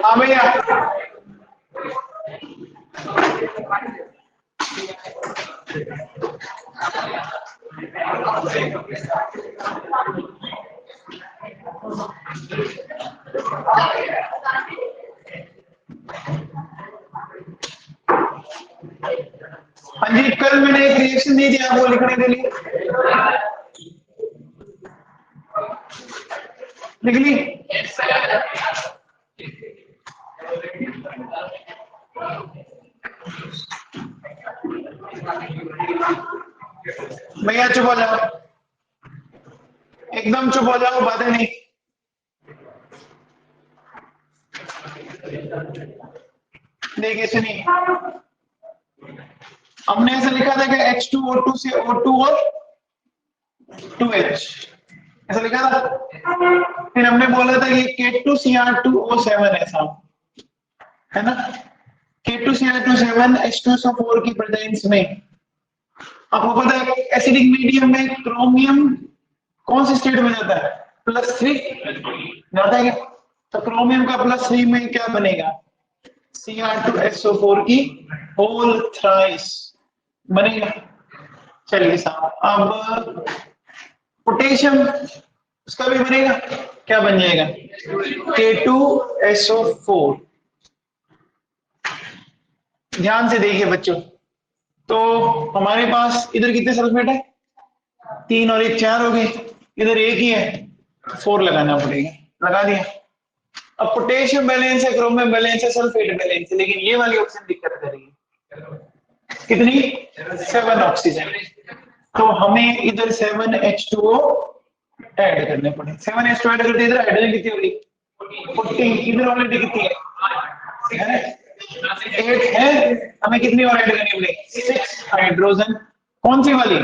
हाँ भैया, हाँ जी, कल मैंने एक रिएक्शन दी थी आपको लिखने के लिए, लिख ली? भैया चुप हो जाओ, एकदम चुप हो जाओ, बातें नहीं। देखिए सुनिए, हमने ऐसा लिखा था कि H2O2 से O2 और 2H, ऐसा लिखा था। फिर हमने बोला था कि K2Cr2O7 ऐसा है ना, K2Cr2O7 H2SO4 की प्रेजेंस में आपको पता है एसिडिक मीडियम में क्रोमियम कौन सी स्टेट में जाता है? +3 जाता है क्या? तो क्रोमियम का +3 में क्या बनेगा? Cr2SO4 की होल थ्राइस बनेगा। चलिए साहब, अब पोटेशियम उसका भी बनेगा, क्या बन जाएगा? K2SO4। ध्यान से देखिए बच्चों, तो हमारे पास इधर कितने सल्फेट है? 3 और 1 4 हो गए, इधर एक ही है, 4 लगाना पड़ेगा, लगा दिया। अब पोटेशियम बैलेंस है, क्रोमियम बैलेंस है, सल्फेट बैलेंस है, लेकिन ये वाली ऑक्सीजन दिक्कत कर रही है। कितनी? 7 ऑक्सीजन। तो हमें इधर 7H2O ऐड करने पड़े। 7H2 ऐड करते इधर हाइड्रोजन कितनी होगी? 14। इधर ऑलरेडी कितनी है? 8 है, हमें कितनी और ऐड करनी पड़ेगी? 6 हाइड्रोजन। कौन सी वाली?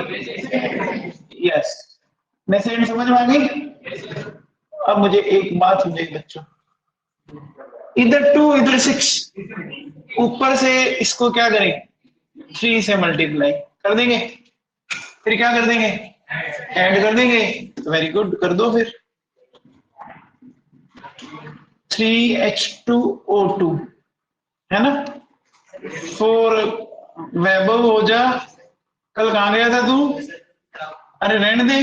यस, मैसेज समझ में आ गई? अब मुझे एक बात समझिए बच्चों, इधर 2 इधर 6, ऊपर से इसको क्या करें? 3 से मल्टीप्लाई कर देंगे, फिर क्या कर देंगे? ऐड कर देंगे। वेरी गुड, कर दो फिर। 3H2O2 है ना, 4 वैभव हो जा। कल कहाँ गया था तू? अरे रहने दे,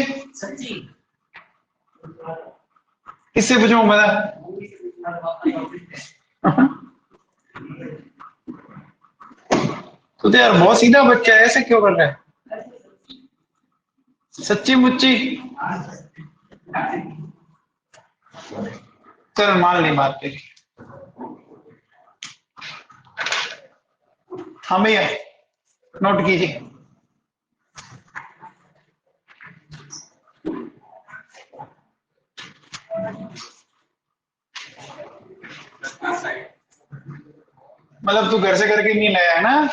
किससे पूछूं बता? तू तो यार बहुत सीधा बच्चा है, ऐसे क्यों कर रहा है? सच्ची मुच्ची? चल मान ली बात तेरी। हाँ भैया, नोट कीजिए। मतलब तू घर से करके नहीं लाया है ना?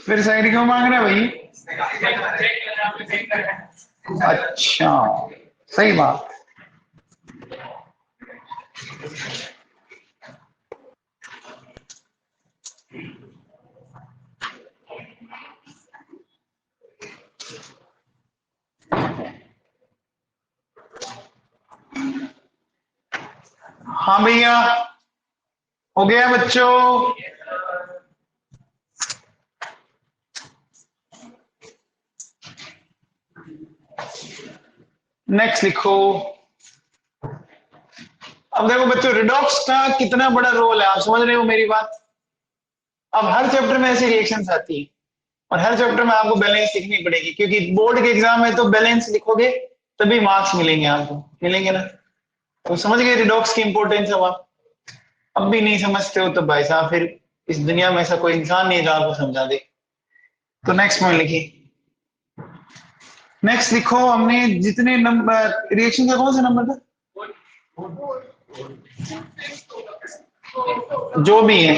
फिर साइड क्यों मांग रहा है भाई? अच्छा, सही बात। हाँ भैया, हो गया बच्चों? नेक्स्ट लिखो। अब देखो बच्चों, रिडॉक्स का कितना बड़ा रोल है, आप समझ रहे हो मेरी बात? अब हर चैप्टर में ऐसी रिएक्शंस आती है और हर चैप्टर में आपको बैलेंस लिखनी पड़ेगी, क्योंकि बोर्ड के एग्जाम में तो बैलेंस लिखोगे तभी मार्क्स मिलेंगे आपको, मिलेंगे ना? तो समझ गए रिडॉक्स की इंपॉर्टेंस? अब आप अब भी नहीं समझते हो तो भाई साहब, फिर इस दुनिया में ऐसा कोई इंसान नहीं है जो आपको समझा दे। तो नेक्स्ट पॉइंट लिखिए। नेक्स्ट लिखो, हमने जितने नंबर रिएक्शन का कौन सा नंबर था? जो भी है,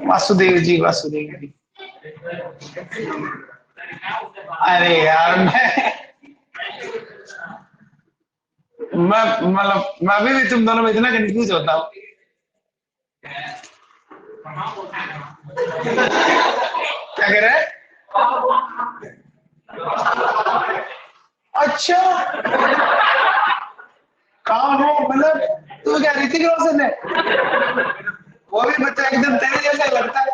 वासुदेव जी, वासुदेव जी। अरे यार, मैं मतलब मैं अभी भी तुम दोनों में इतना कंफ्यूज होता हूँ। क्या कह रहा है? अच्छा, कहाँ हो? मतलब तू क्या ऋतिक रोशन है? वो भी बच्चा एकदम तेरे जैसा लगता है।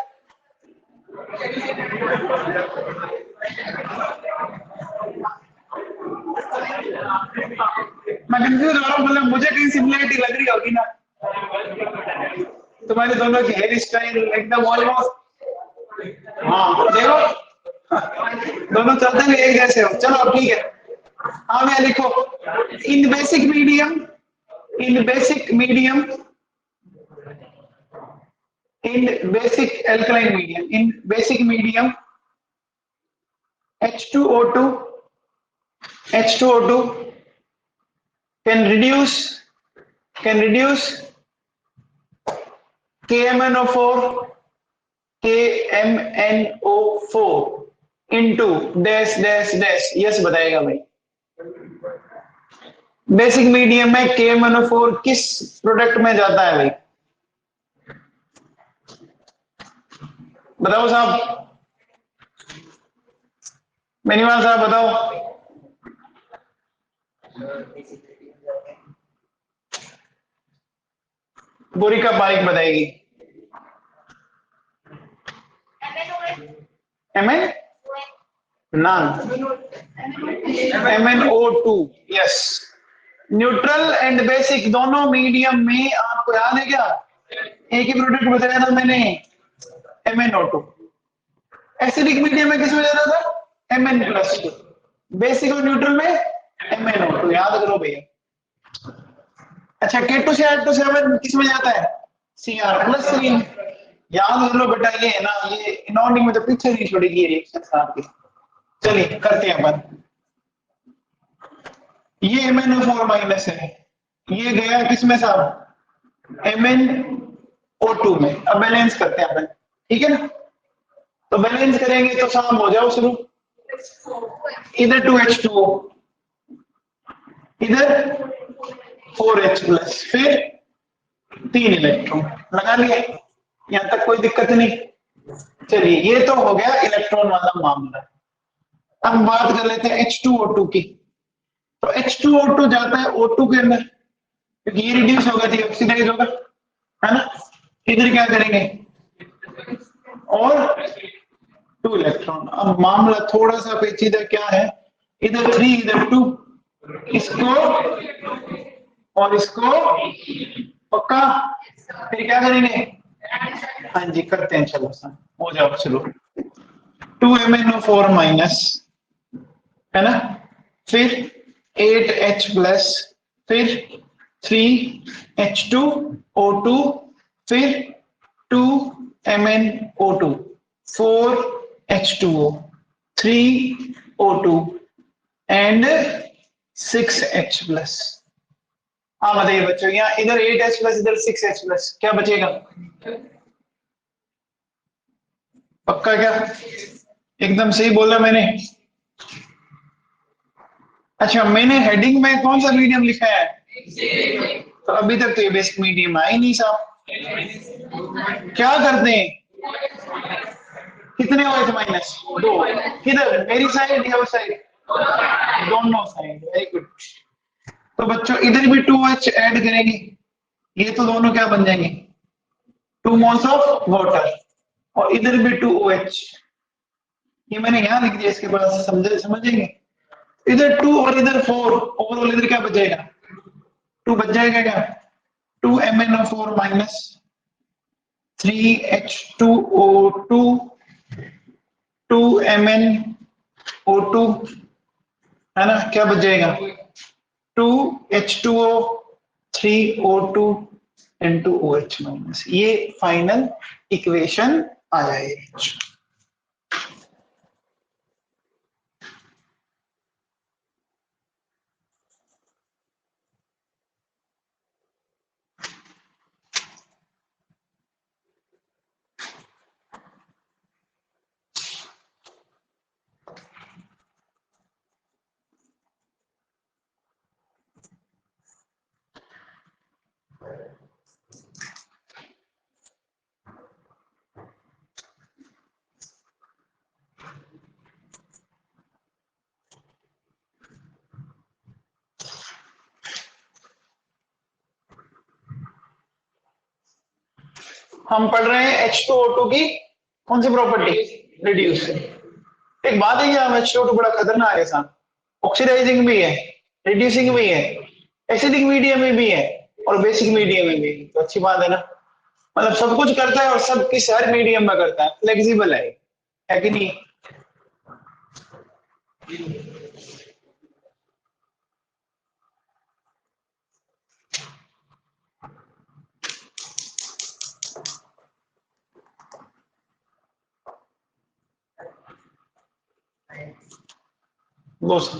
मैं कंफ्यूज हो रहा हूँ, मतलब मुझे कहीं सिमिलरिटी लग रही होगी ना। तुम्हारे दोनों की हेयर स्टाइल एकदम ऑलमोस्ट। हाँ देखो, दोनों चलते भी एक जैसे हो। चलो अब ठीक है। हाँ मैं लिखो, in basic medium, in basic medium, in basic alkaline medium, in basic medium, H2O2, H2O2 can reduce, can reduce KMNO4, KMNO4 into dash dash dash. Yes बताएगा भाई। बेसिक मीडियम में KMNO4 किस प्रोडक्ट में जाता है भाई? बताओ साहब, बेनीवाल साहब बताओ। बोरिका बारिक बताएगी। एमएन नॉन, MnO2 yes. Neutral and basic दोनों मीडियम में आपको याद है क्या, एक ही प्रोडक्ट बताया था मैंने, MnO2। एसिडिक मीडियम में किसमें जाता था? Mn+2। बेसिक और न्यूट्रल में MnO2, याद करो भैया। अच्छा, K2 से R2 किसमें जाता है? Cr+3। याद कर लो बेटा, ये है ना, ये इनऑर्डिक में तो पीछे नहीं छोड़ेगी रिएक्शन आपकी। चलिए करते हैं अपन। ये MnO4- है, ये गया किसमें साहब? MnO2 में। अब बैलेंस करते हैं अपन, ठीक है ना? तो बैलेंस करेंगे तो साहब हो जाओ शुरू। इधर 2H2O, इधर 4H+, फिर 3 इलेक्ट्रॉन लगा लिया। यहां तक कोई दिक्कत नहीं। चलिए ये तो हो गया इलेक्ट्रॉन वाला मामला। अब बात कर लेते हैं H2O2 की। तो H2O2 जाता है O2 के अंदर, क्योंकि ये रिड्यूस होगा तो ऑक्सीडाइज होगा, है ना? इधर क्या करेंगे? और 2 इलेक्ट्रॉन। अब मामला थोड़ा सा पेचीदा क्या है, इधर 3 इधर 2, इसको और इसको पक्का। फिर क्या करेंगे? हाँ जी करते हैं, चलो सर हो जाओ चलो। 2MnO4- है ना, फिर 8H+, फिर 3H2O2, फिर 2MnO2, 4H2O, 3O2 and 6H+। हाँ बताइए बच्चों, यहाँ इधर 8H+, इधर 6H+, क्या बचेगा? पक्का क्या? एकदम सही बोला मैंने? अच्छा, मैंने हेडिंग में कौन सा मीडियम लिखा है? तो अभी तक तो ये बेसिक मीडियम है ही नहीं साहब। क्या करते हैं? कितने OH माइनस? 2। किधर, मेरी साइड या उस साइड? दोनों साइड, वेरी गुड। तो बच्चों इधर भी 2H ऐड करेंगे, ये तो दोनों क्या बन जाएंगे? 2 मोल्स ऑफ वाटर। और इधर भी 2OH, ये मैंने यहाँ लिख दिया, इसके बाद समझेंगे। इधर 2 और इधर 4, ओवरऑल इधर क्या बचेगा? 2 बच जाएगा क्या? 2MnO4- 3H2O2, 2MnO2, है ना? क्या बच जाएगा? 2H2O, 3O2 and 2OH-। ये फाइनल इक्वेशन आ जाएगी। हम पढ़ रहे हैं H2O2 की कौन सी प्रॉपर्टी, रिड्यूस। एक बात है कि हम H2O2 बड़ा खतरनाक है साहब, ऑक्सीडाइजिंग भी है, रिड्यूसिंग भी है, एसिडिक मीडियम में भी है और बेसिक मीडियम में भी है। तो अच्छी बात है ना, मतलब सब कुछ करता है और सब किस हर मीडियम में करता है, फ्लेक्सिबल है कि नहीं। दोस्त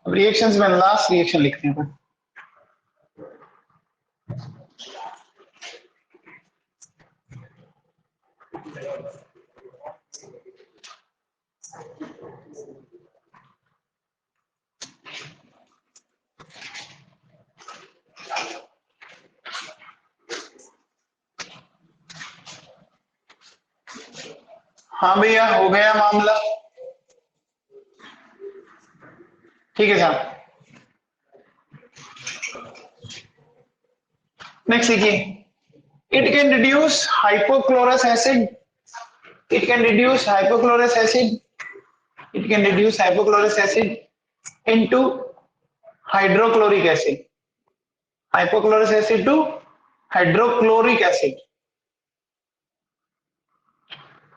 रिएक्शंस में लास्ट रिएक्शन लिखते हैं। हाँ भैया हो गया मामला, ठीक है साहब। नेक्स्ट देखिए, it can reduce hypochlorous acid, it can reduce hypochlorous acid, it can reduce hypochlorous acid into hydrochloric acid, hypochlorous acid to hydrochloric acid.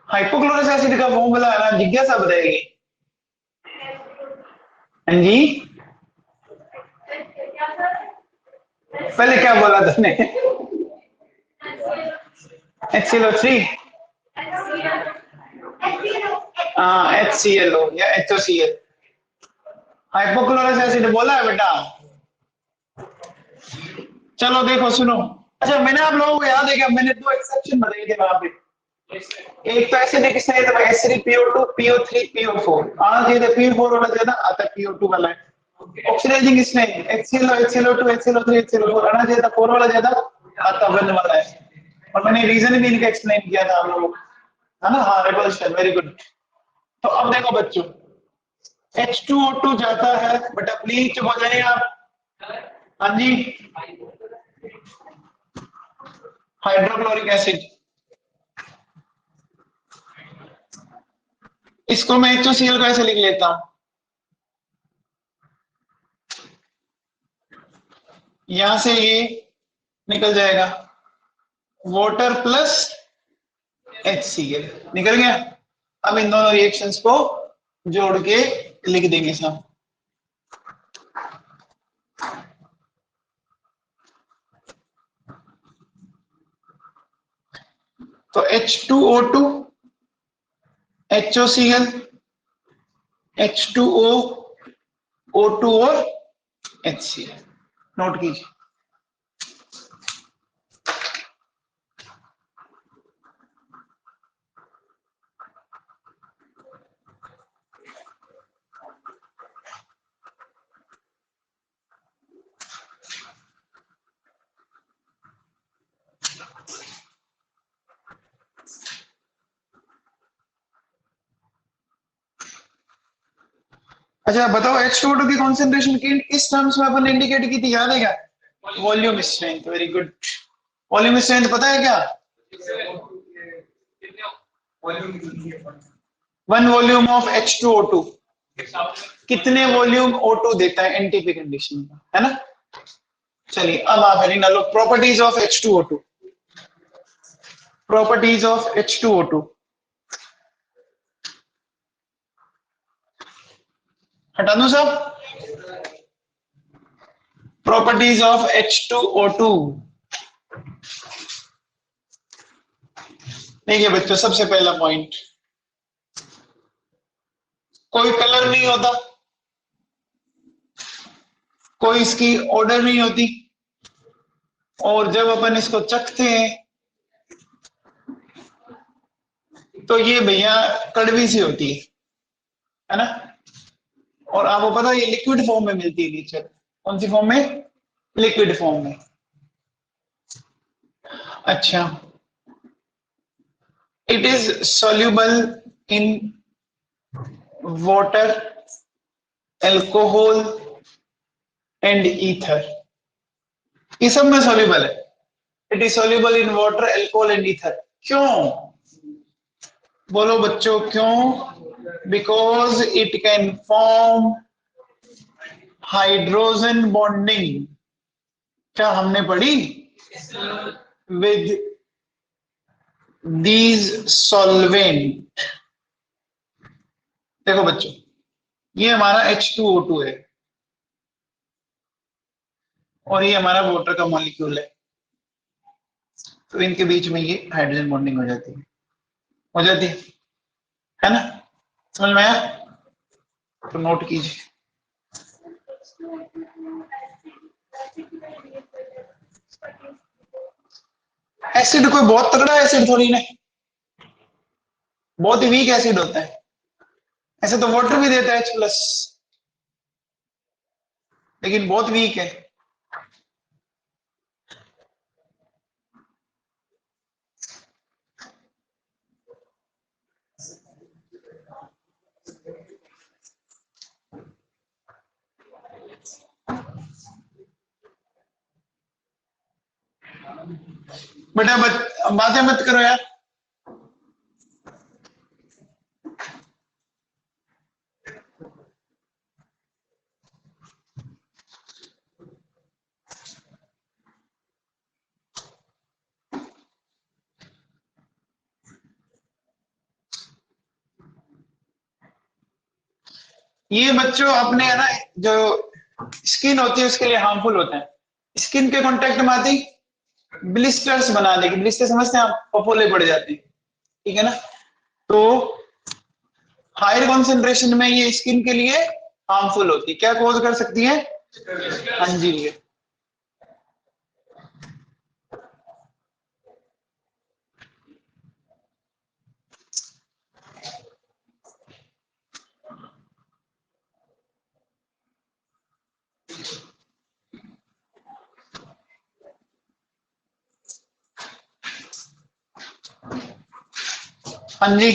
Hypochlorous acid का फॉर्मूला है ना, जिज्ञासा बताएगी। हाँ जी, पहले क्या बोला तुमने? HCl3, हाँ HCl या HOCl, हाइपोक्लोरस एसिड बोला है बेटा। चलो देखो सुनो, अच्छा मैंने आप लोगों को याद है कि मैंने दो एक्सेप्शन बताए थे वहां पे, एक तो एसिडिक स्नेह था H3PO2 PO3 PO4 आना चाहिए था, PO4 होना चाहिए था, आता PO2 वाला है। ऑक्सीडाइजिंग स्नेह HCl HCl2 HCl3 HCl4 आना चाहिए था, 4 वाला ज्यादा, आता बंद वाला है। और मैंने रीजन भी इनका एक्सप्लेन किया था आप लोगों को, है ना। हाँ रिपल्शन, वेरी गुड। तो अब देखो बच्चों, H2O2 जाता है, बेटा प्लीज चुप हो जाइए आप। हाँ जी, हाइड्रोक्लोरिक एसिड, इसको मैं HOCl को ऐसे लिख लेता हूं, यहां से ये निकल जाएगा वाटर प्लस HCl, निकल गया। अब इन दोनों रिएक्शंस को जोड़ के लिख देंगे सब। तो H2O2 HOCl H2O O2 और HCl, नोट कीजिए। अच्छा बताओ H2O2 की कॉन्सेंट्रेशन किस टर्म्स में अपन इंडिकेट की थी, याद है क्या? Volume strength, very good. Volume strength पता है क्या? 1 वॉल्यूम ऑफ H2O2 कितने वॉल्यूम O2 देता है एनटीपी कंडीशन में, है ना। चलिए अब आप हेडिंग डालो, properties of H2O2, properties of H2O2, हटा दो सब, प्रॉपर्टीज ऑफ H2O2। देखिए बच्चों, सबसे पहला पॉइंट, कोई कलर नहीं होता, कोई इसकी ऑर्डर नहीं होती, और जब अपन इसको चखते हैं तो ये भैया कड़वी सी होती है ना। और आपको पता है ये लिक्विड फॉर्म में मिलती है नेचर, कौन सी फॉर्म में? लिक्विड फॉर्म में। अच्छा, it is soluble in water, alcohol and ether, ये सब में सॉल्युबल है। It is soluble in water, alcohol and ether. क्यों? बोलो बच्चों क्यों? Because it can form hydrogen bonding. क्या हमने पढ़ी? With these solvent. देखो बच्चों, ये हमारा H2O2 है और ये हमारा वाटर का मॉलिक्यूल है, तो इनके बीच में ये हाइड्रोजन बॉन्डिंग हो जाती है ना? समझ में आया? तो नोट कीजिए। एसिड कोई बहुत तगड़ा एसिड थोड़ी ना, बहुत ही वीक एसिड होता है। ऐसे तो वाटर भी देता है H+, लेकिन बहुत वीक है। बेटा बातें मत करो यार। ये बच्चों अपने है ना, जो स्किन होती है उसके लिए हार्मफुल होता है। स्किन के कांटेक्ट में आती ब्लिस्टर्स बना देगी। ब्लिस्टर समझते हैं आप? फफोले पड़ जाते हैं, ठीक है ना? तो हायर कॉन्सेंट्रेशन में ये स्किन के लिए हार्मफुल होती है। क्या कॉज कर सकती है? हाँ जी, हाँ जी,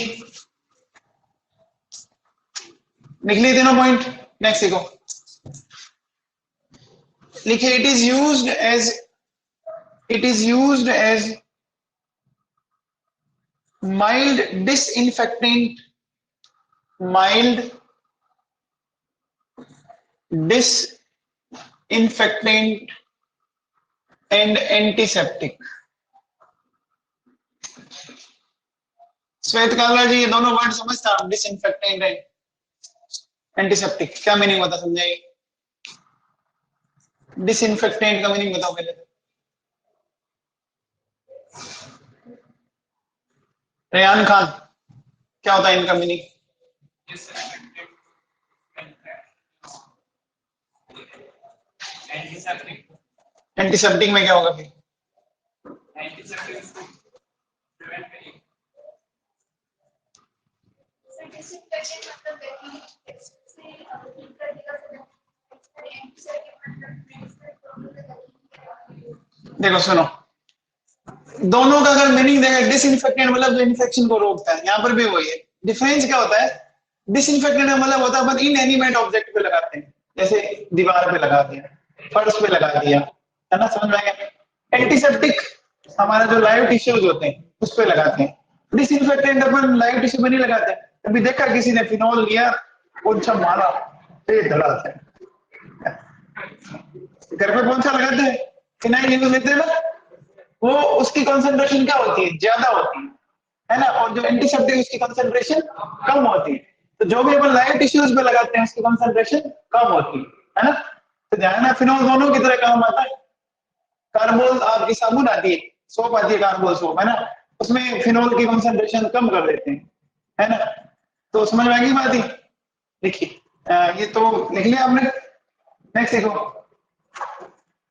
लिख लिए तीनों पॉइंट। नेक्स्ट देखो, लिखे it is used as mild disinfectant, mild disinfectant and antiseptic। श्वेत काला जी, ये दोनों वर्ड समझता? डिसइंफेक्टेंट एंड एंटीसेप्टिक क्या मीनिंग होता? समझाइए। डिसइंफेक्टेंट का मीनिंग बताओ पहले। रेयान खान, क्या होता है इनका मीनिंग? एंटीसेप्टिक में क्या होगा फिर? देखो सुनो, दोनों का अगर मीनिंग देखा, डिसइंफेक्टेंट मतलब जो इन्फेक्शन को रोकता है, यहाँ पर भी वही है। डिफरेंस क्या होता है? डिसइंफेक्टेंट का मतलब होता है अपन इनएनिमेट ऑब्जेक्ट पे लगाते हैं, जैसे दीवार पे लगा दिया, फर्श पे लगा दिया, है ना? समझ में आएगा? एंटीसेप्टिक हमारा जो लाइव टिश्यूज होते हैं उस पे लगाते हैं। डिसइंफेक्टेंट अपन लाइव टिश्यू पे नहीं लगाते। अभी देखा किसी ने फिनॉल लिया, पोंछा मारा, पेट धड़ा है। घर पे पोंछा लगाते हैं, फिनाइल यूज लेते हैं ना, वो उसकी कंसंट्रेशन क्या होती है? ज्यादा होती है ना? और जो एंटीसेप्टिक उसकी कंसंट्रेशन कम होती है। तो जो भी अपन लाइव टिश्यूज पे लगाते हैं उसकी कंसंट्रेशन कम होती है ना? तो ध्यान है, फिनोल दोनों की तरह काम आता है। कार्बोल आपकी साबुन आती है, सोप आती है, कार्बोल सोप, है ना? उसमें फिनोल की कंसंट्रेशन कम कर देते हैं, है ना? तो समझ में आएगी बात ही। देखिए ये तो लिख लिया आपने। नेक्स्ट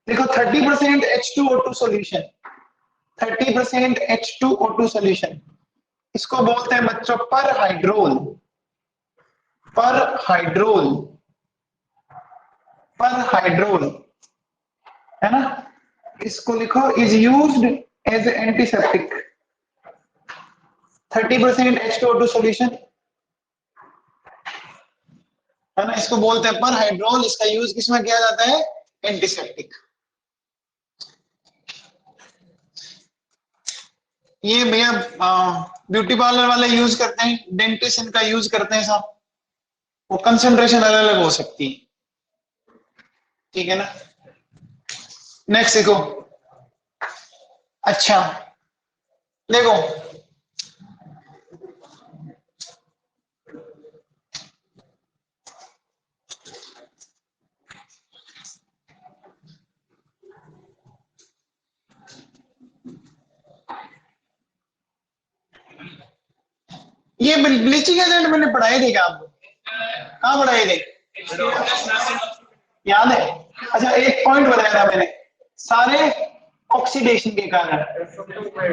देखो 30% H2O2 सॉल्यूशन, 30% H2O2 सॉल्यूशन, इसको बोलते हैं बच्चों पर हाइड्रोल। पर हाइड्रोल, पर हाइड्रोल, है ना? इसको लिखो, is used as antiseptic. 30% H2O2 solution है ना, इसको बोलते हैं पर हाइड्रोल। इसका यूज किसमें किया जाता है? एंटीसेप्टिक। ये भैया ब्यूटी पार्लर वाले यूज करते हैं, डेंटिस्ट इनका यूज करते हैं सब, वो कंसंट्रेशन अलग अलग हो सकती है, ठीक है ना। नेक्स्ट देखो, अच्छा देखो ये ब्लीचिंग एजेंट मैंने पढ़ाए थे क्या आपको? कहाँ पढ़ाए थे? याद है? अच्छा एक पॉइंट बताया था मैंने, सारे ऑक्सीडेशन के कारण,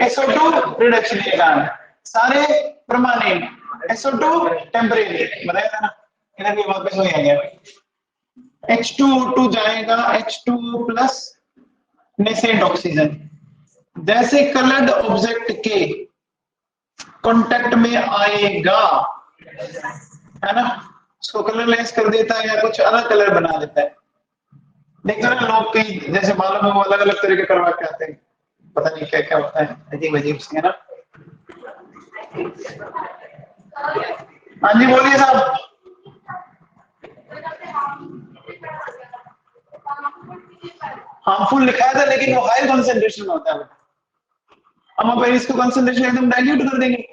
SO2 रिडक्शन के कारण, सारे परमानेंट, SO2 टेम्परेरी, बताया था ना। इधर भी वापस वही आ गया, H2O2 जाएगा H2O प्लस नेसेंट ऑक्सीजन, जैसे कलर्ड ऑब्जेक्ट के कांटेक्ट में आएगा, है ना, उसको कलरलेस कर देता है या कुछ अलग कलर बना देता है। देखो ना लोग कई जैसे मालूम है वो अलग अलग तरीके करवा के आते हैं, पता नहीं क्या क्या होता है, अजीब अजीब से, है ना। हाँ जी बोलिए साहब। हार्मफुल लिखा था लेकिन वो हाई कंसेंट्रेशन में होता है, हम अब इसको कंसेंट्रेशन एकदम डाइल्यूट कर देंगे।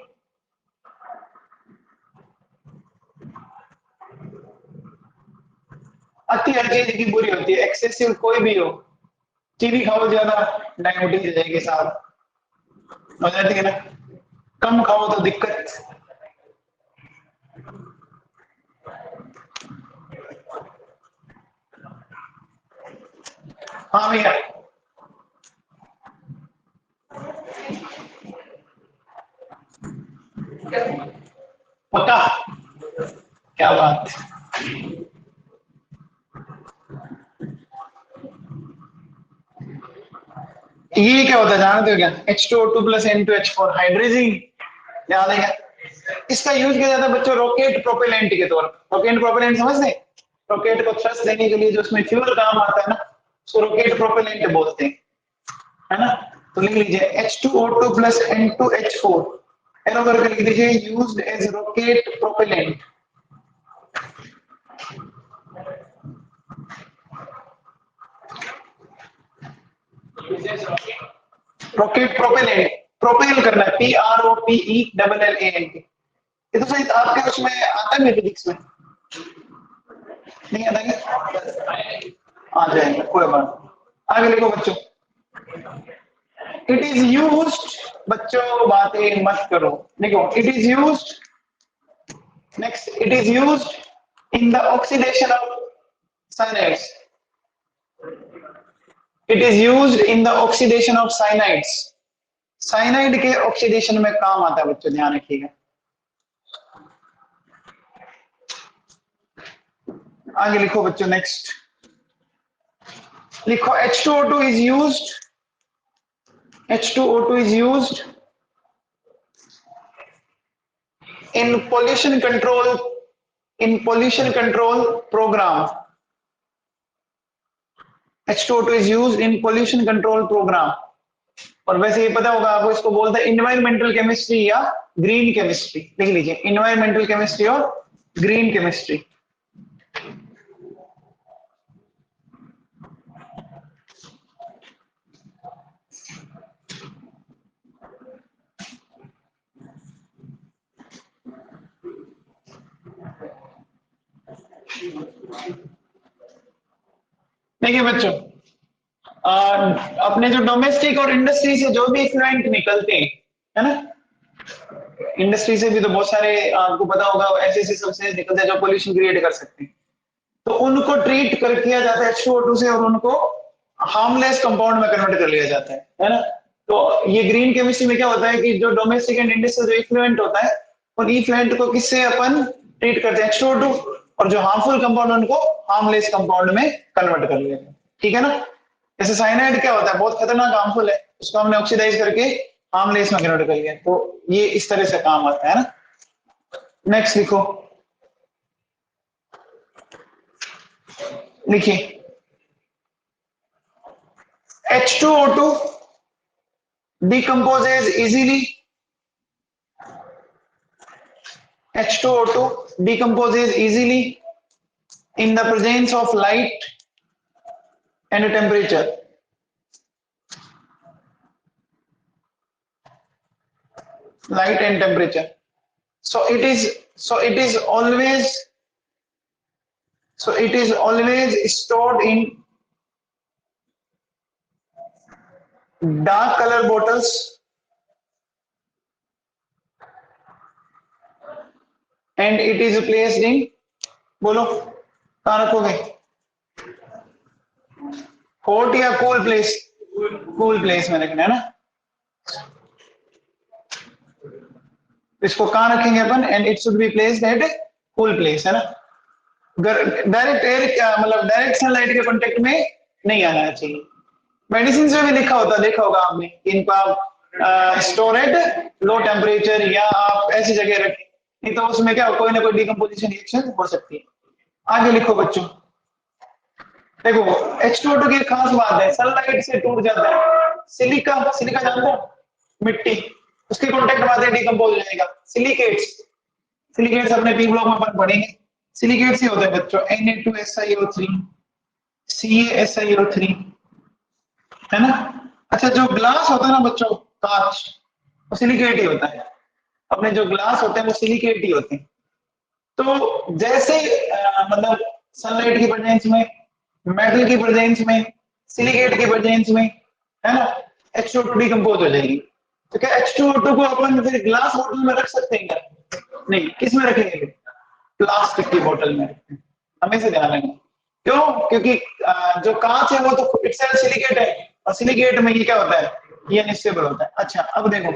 अति हर चीज की बुरी होती है, एक्सेसिव कोई भी हो, चीनी खाओ ज्यादा डायबिटीज हो जाएगी साहब, हो जाती है ना, कम खाओ तो दिक्कत। हाँ भैया पक्का, क्या बात। ये क्या होता है जानते हो क्या? H2O2 प्लस N2H4 हाइड्रेजिंग, याद है क्या? इसका यूज किया जाता है बच्चों रॉकेट प्रोपेलेंट के तौर पर। रॉकेट प्रोपेलेंट समझते हैं? रॉकेट को थ्रस्ट देने के लिए जो उसमें फ्यूल काम आता है ना, उसको रॉकेट प्रोपेलेंट बोलते हैं, है ना। तो लिख लीजिए H2O2 प्लस N2H4 एरो करके लिख दीजिए, used as rocket propellant. Rocket propellant, propel करना है, PROPELLANT। ये तो सही आपके उसमें आता है फिजिक्स में, नहीं आता क्या? आ जाएगा कोई बात नहीं। आगे लिखो बच्चों, इट इज यूज्ड, बच्चों बातें मत करो, देखो it is used, next it is used in the oxidation of cyanides, it is used in the oxidation of cyanides, cyanide के ऑक्सीडेशन में काम आता है बच्चों, ध्यान रखिएगा। आगे लिखो बच्चों, नेक्स्ट लिखो H2O2 is used, H2O2 is used in pollution control, in pollution control program, H2O2 is used in pollution control program। और वैसे ये पता होगा आपको, इसको बोलते हैं इन्वायरमेंटल केमिस्ट्री या ग्रीन केमिस्ट्री, लिख लीजिए इन्वायरमेंटल केमिस्ट्री और ग्रीन केमिस्ट्री। देखिए बच्चों, अपने जो डोमेस्टिक और इंडस्ट्री से जो भी इफ्लुएंट निकलते हैं, है ना, इंडस्ट्री से भी तो बहुत सारे आपको पता होगा ऐसे ऐसे सब्सटेंस निकलते हैं जो पोल्यूशन क्रिएट कर सकते हैं, तो उनको ट्रीट कर किया जाता है H2O2 से और उनको हार्मलेस कंपाउंड में कन्वर्ट कर लिया जाता है ना। तो ये ग्रीन केमिस्ट्री में क्या होता है कि जो डोमेस्टिक एंड इंडस्ट्रियल जो इफ्लुएंट होता है, उन इफ्लुएंट को किससे अपन ट्रीट करते हैं H2O2, और जो हार्मफुल कंपाउंड उनको हार्मलेस कंपाउंड में कन्वर्ट कर लिया, ठीक है ना। जैसे साइनाइड क्या होता है, बहुत खतरनाक हार्मफुल है, उसको हमने ऑक्सीडाइज करके हार्मलेस में कन्वर्ट कर लिया, तो ये इस तरह से काम आता है ना। नेक्स्ट लिखो, लिखिए H2O2 decomposes easily. H2O2 decomposes easily in the presence of light and temperature. Light and temperature. So it is always stored in dark color bottles and it is placed in, बोलो कहाँ रखोगे, hot या cool place, cool place में रखना है ना, इसको कहाँ रखेंगे अपन, and it should be placed at cool place, है ना, डायरेक्ट एयर मतलब डायरेक्ट सनलाइट के कांटेक्ट में नहीं आना चाहिए। मेडिसिन में भी लिखा होता, देखा होगा आपने, इनका स्टोर एट लो टेम्परेचर या आप ऐसी जगह रखें, नहीं तो उसमें क्या कोई ना कोई डिकम्पोजिशन रिएक्शन हो सकती है। आगे लिखो बच्चों, देखो H2O2 की खास बात है, सनलाइट से टूट जाता है। सिलिका, सिलिका जानते हो, मिट्टी, उसके कांटेक्ट में आते डिकम्पोज हो जाएगा। सिलिकेट्स, सिलिकेट्स अपने पी ब्लॉक में अपन पढ़ेंगे। सिलिकेट्स ही होते हैं बच्चों, Na2SiO3, CaSiO3, है ना। अच्छा जो ग्लास होता है ना बच्चों, कांच, वो सिलिकेट ही होता है। अपने जो ग्लास होते हैं वो सिलिकेट ही होते हैं। तो जैसे मतलब सनलाइट की प्रेजेंस में, मेटल की प्रेजेंस में, सिलिकेट की प्रेजेंस में, है ना, H2O2 डिकम्पोज हो जाएगी। तो क्या H2O2 को अपन फिर ग्लास बोतल में रख सकते हैं क्या? नहीं, किस में रखेंगे? प्लास्टिक की बोतल में रखेंगे, हमेशा ध्यान रखना। क्यों? क्योंकि जो कांच है वो तो इटसेल्फ सिलिकेट है, और सिलिकेट में ये क्या होता है, ये अनस्टेबल होता है। अच्छा अब देखो,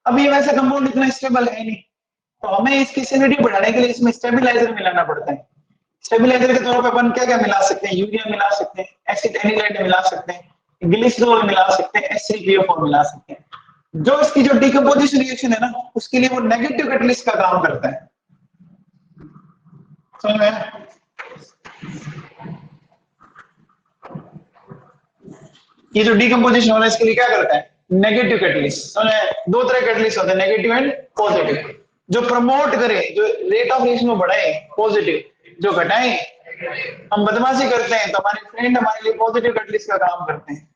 अब ये वैसा कंपाउंड इतना स्टेबल है नहीं, तो हमें इसकी एसिडिटी बढ़ाने के लिए इसमें स्टेबलाइजर मिलाना पड़ता है। स्टेबलाइजर के तौर पर अपन क्या क्या मिला सकते हैं, यूरिया मिला सकते हैं, एसिड एनिलाइड मिला सकते हैं, ग्लिसरॉल मिला सकते हैं, H3PO4 मिला सकते हैं। जो इसकी जो डिकम्पोजिशन रिएक्शन है ना, उसके लिए वो नेगेटिव कैटलिस्ट का काम करता है। समझ में? ये जो डिकम्पोजिशन हो रहा है इसके लिए क्या करता है, नेगेटिव कैटलिस्ट। दो तरह कैटलिस्ट होते हैं, नेगेटिव एंड पॉजिटिव। जो प्रमोट करे, जो रेट ऑफ रिएक्शन को बढ़ाए पॉजिटिव, जो घटाए हम बदमाशी करते हैं, तो हमारे फ्रेंड हमारे लिए पॉजिटिव कैटलिस्ट का काम करते हैं,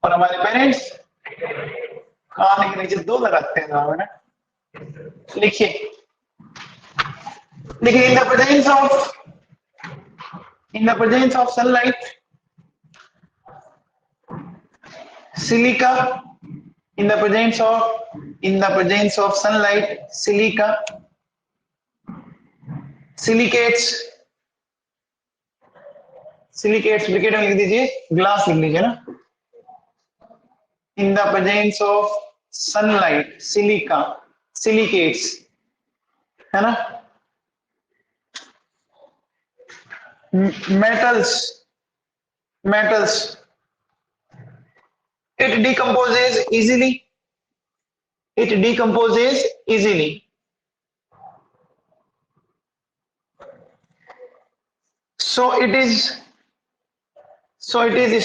और हमारे पेरेंट्स कान के नीचे दो लगाते हैं, है ना। लिखिए, देखिए in the presence of sunlight, silica, in the presence of sunlight, silica, silicates bracket में लिख दीजिए, ग्लास लिख लीजिए ना। in the presence of sunlight, silica, silicates, है ना। metals it decomposes easily, so it is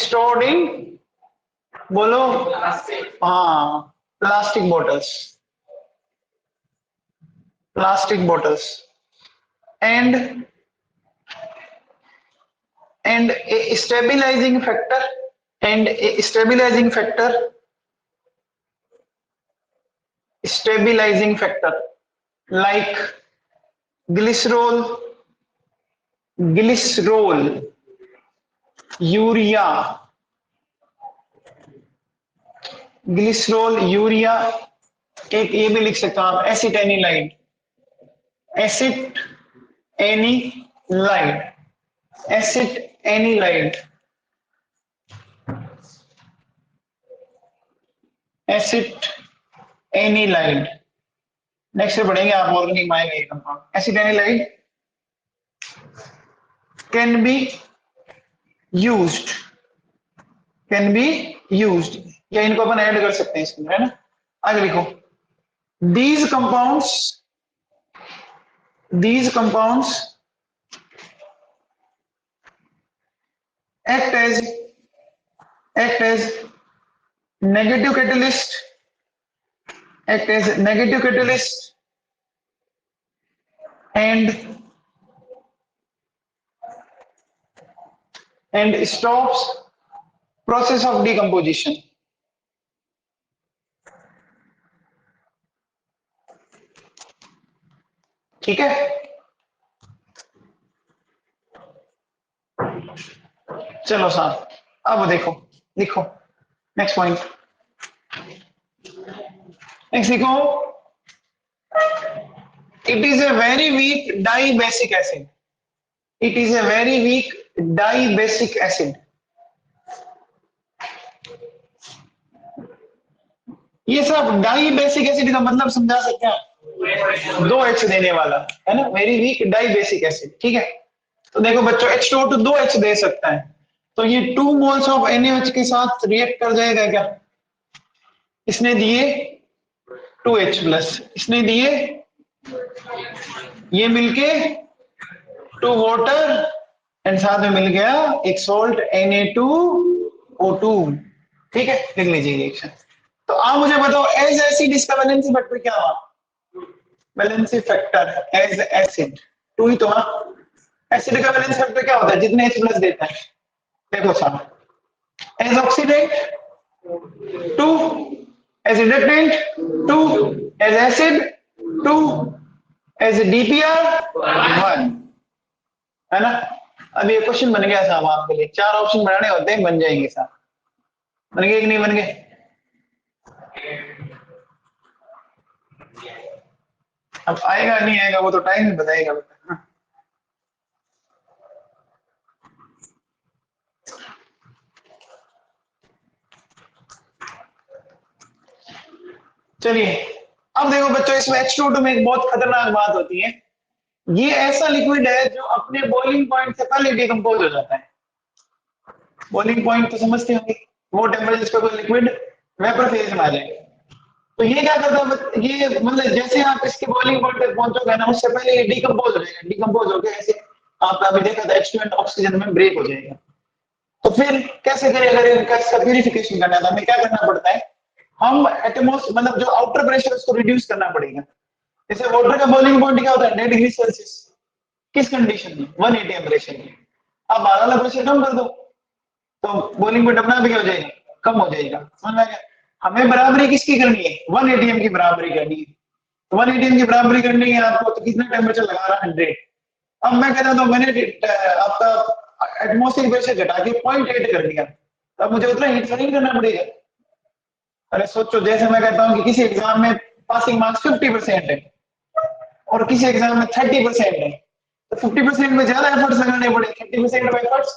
stored in, बोलो, हाँ, plastic bottles and a stabilizing factor like glycerol, urea, एक ये भी लिख सकते हो आप, एसिटेनिलाइड, नेक्स्ट से पढ़ेंगे आप, ऑर्गेनिक आएंगे कंपाउंड। एसिटेनिलाइड कैन बी यूज्ड, या इनको अपन ऐड कर सकते हैं इसके अंदर, है ना। आगे लिखो, these compounds act as negative catalyst, and stops process of decomposition. ठीक है, चलो साहब अब देखो, लिखो नेक्स्ट पॉइंट, नेक्स्ट लिखो, it is a very weak dibasic acid. It is a very weak dibasic acid. ये सब डाइबेसिक एसिड का मतलब समझा सकते हैं, 2H देने वाला है ना, वेरी वीक डाइबेसिक एसिड। ठीक है, तो देखो बच्चों H2O तो 2H दे सकता है, तो ये 2 मोल्स ऑफ NaOH के साथ रिएक्ट कर जाएगा क्या? इसने दिए 2H प्लस, इसने दिए, ये मिलके 2 वाटर एंड साथ में मिल गया एक सॉल्ट Na2O2। ठीक है, लिख लीजिए रिएक्शन। तो आप मुझे बताओ एज एसिड इसका वैलेंसी फैक्टर क्या हुआ? वैलेंसी फैक्टर एज एसिड 2 ही तो हुआ। एसिड का वैलेंसी फैक्टर क्या होता है? जितने H प्लस देता है। देखो साहब, as oxidant 2, as reductant 2, as acid 2, as DPR 1, है ना। अब ये क्वेश्चन बन गया साहब आपके लिए, 4 ऑप्शन बनाने होते हैं, बन जाएंगे साहब। बन गए कि नहीं बन गए? अब आएगा नहीं आएगा वो तो टाइम ही बताएगा। चलिए अब देखो बच्चों, इसमें H2O में एक बहुत खतरनाक बात होती है, ये ऐसा लिक्विड है जो अपने बॉइलिंग पॉइंट से पहले डिकम्पोज हो जाता है। बॉइलिंग पॉइंट तो समझते होंगे, वो टेम्परेचर पे कोई लिक्विड वेपर फेज में आ जाएगा। तो ये क्या करता है, ये मतलब जैसे आप इसके बॉइलिंग पॉइंट तक पहुंचोगे ना, उससे पहले ये डिकम्पोज हो जाएगा। डिकम्पोज होकर ऐसे आपने अभी देखा था H2 ऑक्सीजन में ब्रेक हो जाएगा। तो फिर कैसे करें? अगर इनका इसका प्यूरिफिकेशन करना है तो हमें क्या करना पड़ता है? हम एटमॉस्फेयर मतलब जो आउटर प्रेशर उसको रिड्यूस करना पड़ेगा। जैसे वाटर का बॉइलिंग पॉइंट क्या होता है? 9 डिग्री सेल्सियस। किस कंडीशन में? 180 टेम्परेचर में। आप बाहर वाला प्रेशर कम कर दो तो बॉइलिंग पॉइंट अपना भी क्या हो जाएगा? कम हो जाएगा। समझ में आ गया? हमें बराबरी किसकी करनी है? 1 atm की बराबरी करनी है। तो 1 atm की बराबरी करनी है आपको, तो कितना टेम्परेचर लगा रहा है? 100। अब मैं कहता हूं मैंने आपका एटमॉस्फेरिक प्रेशर घटा के 0.8 कर दिया, तो अब मुझे उतना हीट नहीं करना पड़ेगा। अरे सोचो, जैसे मैं कहता हूँ कि किसी एग्जाम में पासिंग मार्क्स 50% है और किसी एग्जाम में 30% है, तो 50% में ज्यादा एफर्ट्स लगाने पड़े, 30% में एफर्ट्स।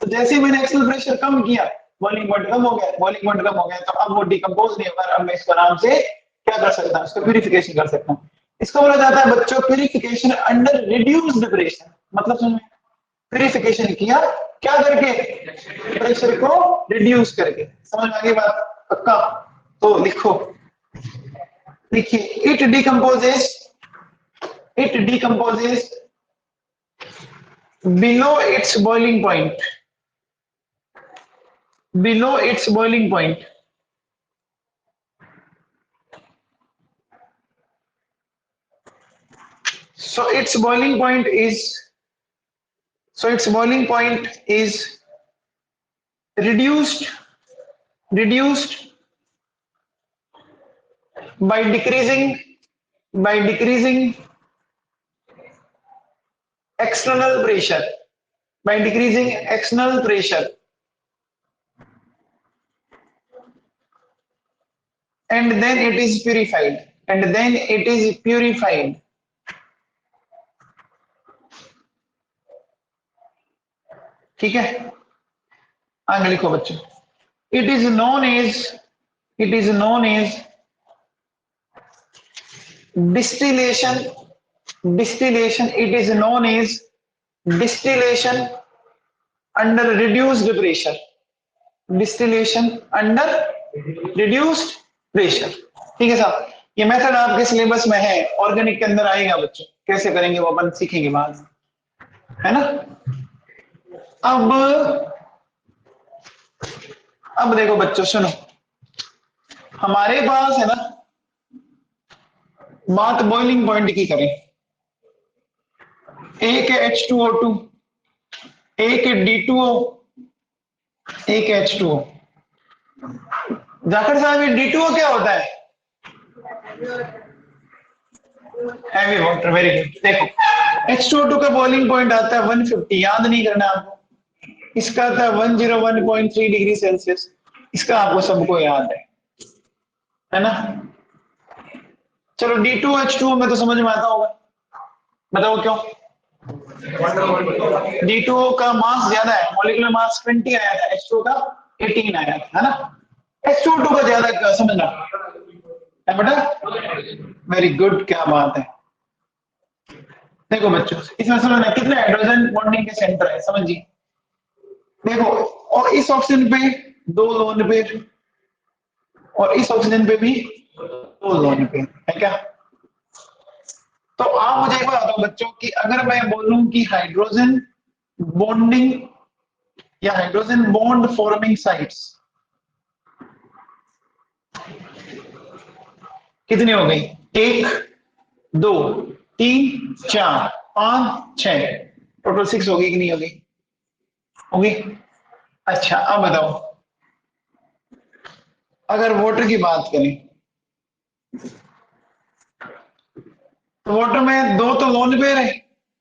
तो जैसे ही मैंने एक्सेल प्रेशर कम किया, बॉइलिंग पॉइंट कम हो गया, बॉइलिंग पॉइंट कम हो गया, तो अब वो डिकम्पोज नहीं होगा। अब मैं इसको आराम से क्या कर सकता हूँ? इसको प्यूरिफिकेशन कर सकता हूँ। इसको बोला जाता है बच्चों प्यूरिफिकेशन अंडर रिड्यूस्ड प्रेशर। मतलब समझ में? प्यूरिफिकेशन किया क्या करके? प्रेशर को रिड्यूस करके। समझ में आ गई बात? पक्का? तो लिखो, देखिए, it decomposes below its boiling point, below its boiling point. So its boiling point is reduced by decreasing external pressure, by decreasing external pressure, and then it is purified, ठीक है? आगे लिखो बच्चों, it is known as distillation, it is known as distillation under reduced pressure, ठीक है साहब? ये method आपके सिलेबस में है, ऑर्गेनिक के अंदर आएगा बच्चों, कैसे करेंगे वो अपन सीखेंगे बाद, है ना। अब अब देखो बच्चों सुनो, हमारे पास है ना, बात बॉइलिंग पॉइंट की करें, एक है H2O2, एक है D2O, एक है H2O। जाकिर साहब ये D2O क्या होता है? Heavy water, very good. देखो H2O2 का बॉइलिंग पॉइंट आता है 150, याद नहीं करना आपको। इसका था 101.3 डिग्री सेल्सियस, इसका आपको सबको याद है ना? चलो D2H2O में तो समझ में आता होगा, बताओ क्यों? D2O का मास ज्यादा है, मॉलिक्यूलर मास 20 आया था, H2O का 18 आया था, है ना? H2O2 का ज्यादा समझना है बेटा, वेरी गुड, क्या बात है। देखो बच्चों, इसमें समझना कितने हाइड्रोजन बॉन्डिंग के सेंटर है, समझिए। देखो, और इस ऑप्शन पे 2 लोन पेयर, और इस ऑप्शन पे भी 2 लोन पेयर है क्या? तो आप मुझे एक बात बताओ बच्चों कि अगर मैं बोलूं कि हाइड्रोजन बॉन्डिंग या हाइड्रोजन बॉन्ड फॉर्मिंग साइट्स कितनी हो गई? 1, 2, 3, 4, 5, 6, टोटल 6 होगी कि नहीं होगी? होगी। अच्छा अब बताओ, अगर वाटर की बात करें तो वाटर में 2 तो लोन पेयर है,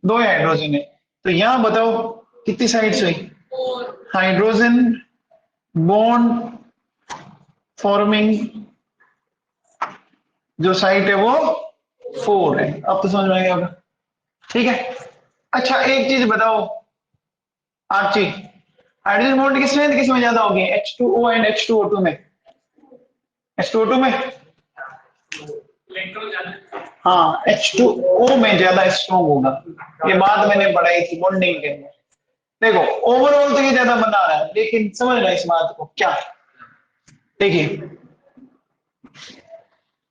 2 हाइड्रोजन है, तो यहां बताओ कितनी साइड्स हुई? हाइड्रोजन बॉन्ड फॉर्मिंग जो साइट है वो 4 है। अब तो समझ में आ गया होगा, ठीक है? अच्छा एक चीज बताओ आर्ची, हाइड्रोजन बॉन्ड की स्ट्रेंथ किसमें ज्यादा होगी? H2O एंड H2O2 में? H2O2 में? हाँ, H2O में ज्यादा स्ट्रॉन्ग होगा, ये बात मैंने पढ़ाई थी बॉन्डिंग के अंदर। देखो ओवरऑल तो ये ज्यादा बना रहा है, लेकिन समझ रहे इस बात को क्या? देखिए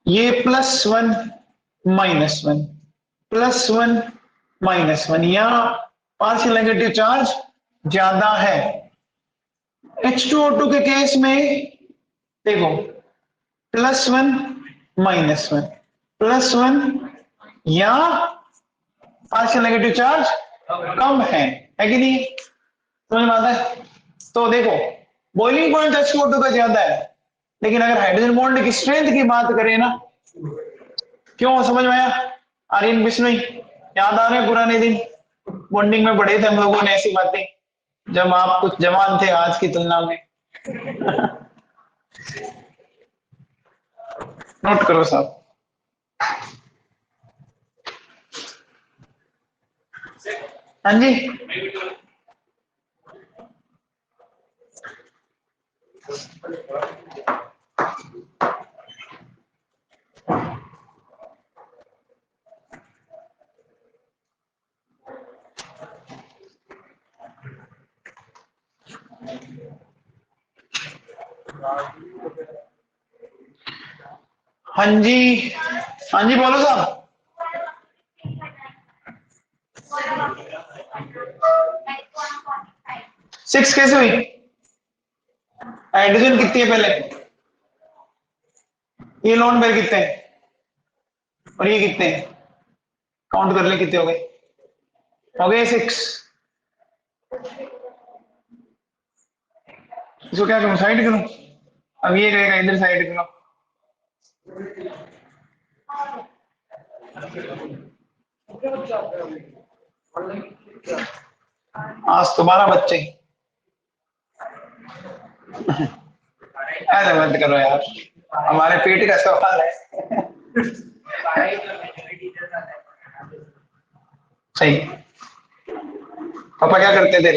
ये +1 -1 +1 -1, यहाँ पार्शियल नेगेटिव चार्ज ज्यादा है। H2O2 के केस में देखो +1 -1 +1, या पार्शियल नेगेटिव चार्ज कम है कि नहीं? समझ में आता है? तो देखो बॉइलिंग पॉइंट H2O2 का ज्यादा है, लेकिन अगर हाइड्रोजन बॉन्ड की स्ट्रेंथ की बात करें ना, क्यों? समझ में आया? आर्यन बिश्नोई, याद आ रहे पुराने दिन बॉन्डिंग में पढ़े थे हम लोगों ने ऐसी बातें, जब आप कुछ जवान थे आज की तुलना में। नोट करो साहब। हाँ जी, हाँ जी, हाँ जी बोलो साहब। 6 कैसे हुई? हाइड्रोजन कितनी है पहले? ये लोन पेयर कितने हैं और ये कितने हैं? काउंट कर ले कितने हो गए? हो गए 6। इसको क्या करूं, साइड करूं? अब ये रहेगा इधर, साइड करो। आज तुम्हारा बच्चे ऐसे मत करो यार, हमारे पेट का सवाल है। सही। पापा क्या करते थे?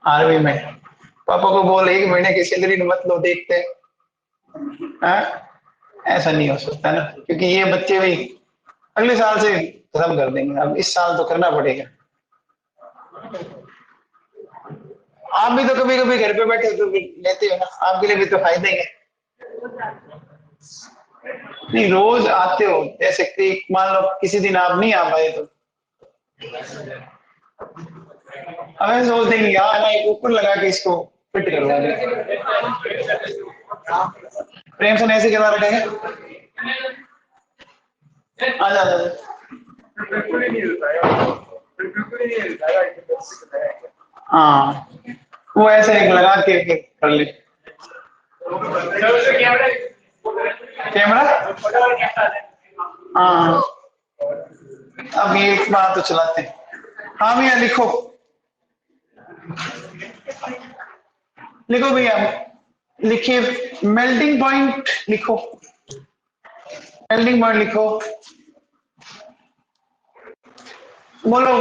आर्मी में। पापा को बोल 1 महीने की सैलरी मत लो, देखते हैं। ऐसा नहीं हो सकता ना, क्योंकि ये बच्चे भी अगले साल से खत्म कर देंगे, अब इस साल तो करना पड़ेगा। आप भी तो कभी कभी घर पे बैठे तो लेते हो ना, आपके लिए भी तो फायदा ही है। नहीं रोज आते हो, जैसे कि मान लो किसी दिन आप नहीं आ पाए तो हमें सोचते हैं यार ना एक ऊपर लगा के इसको फिट करवा दे। प्रेम से ऐसे करवा रखेंगे। आजा आजा। हाँ वो ऐसे एक लगा के कर ले। कैमरा हाँ अब ये एक बात तो चलाते हैं। हाँ भैया लिखो लिखो भैया लिखिए मेल्टिंग पॉइंट लिखो। मेल्टिंग पॉइंट लिखो। बोलो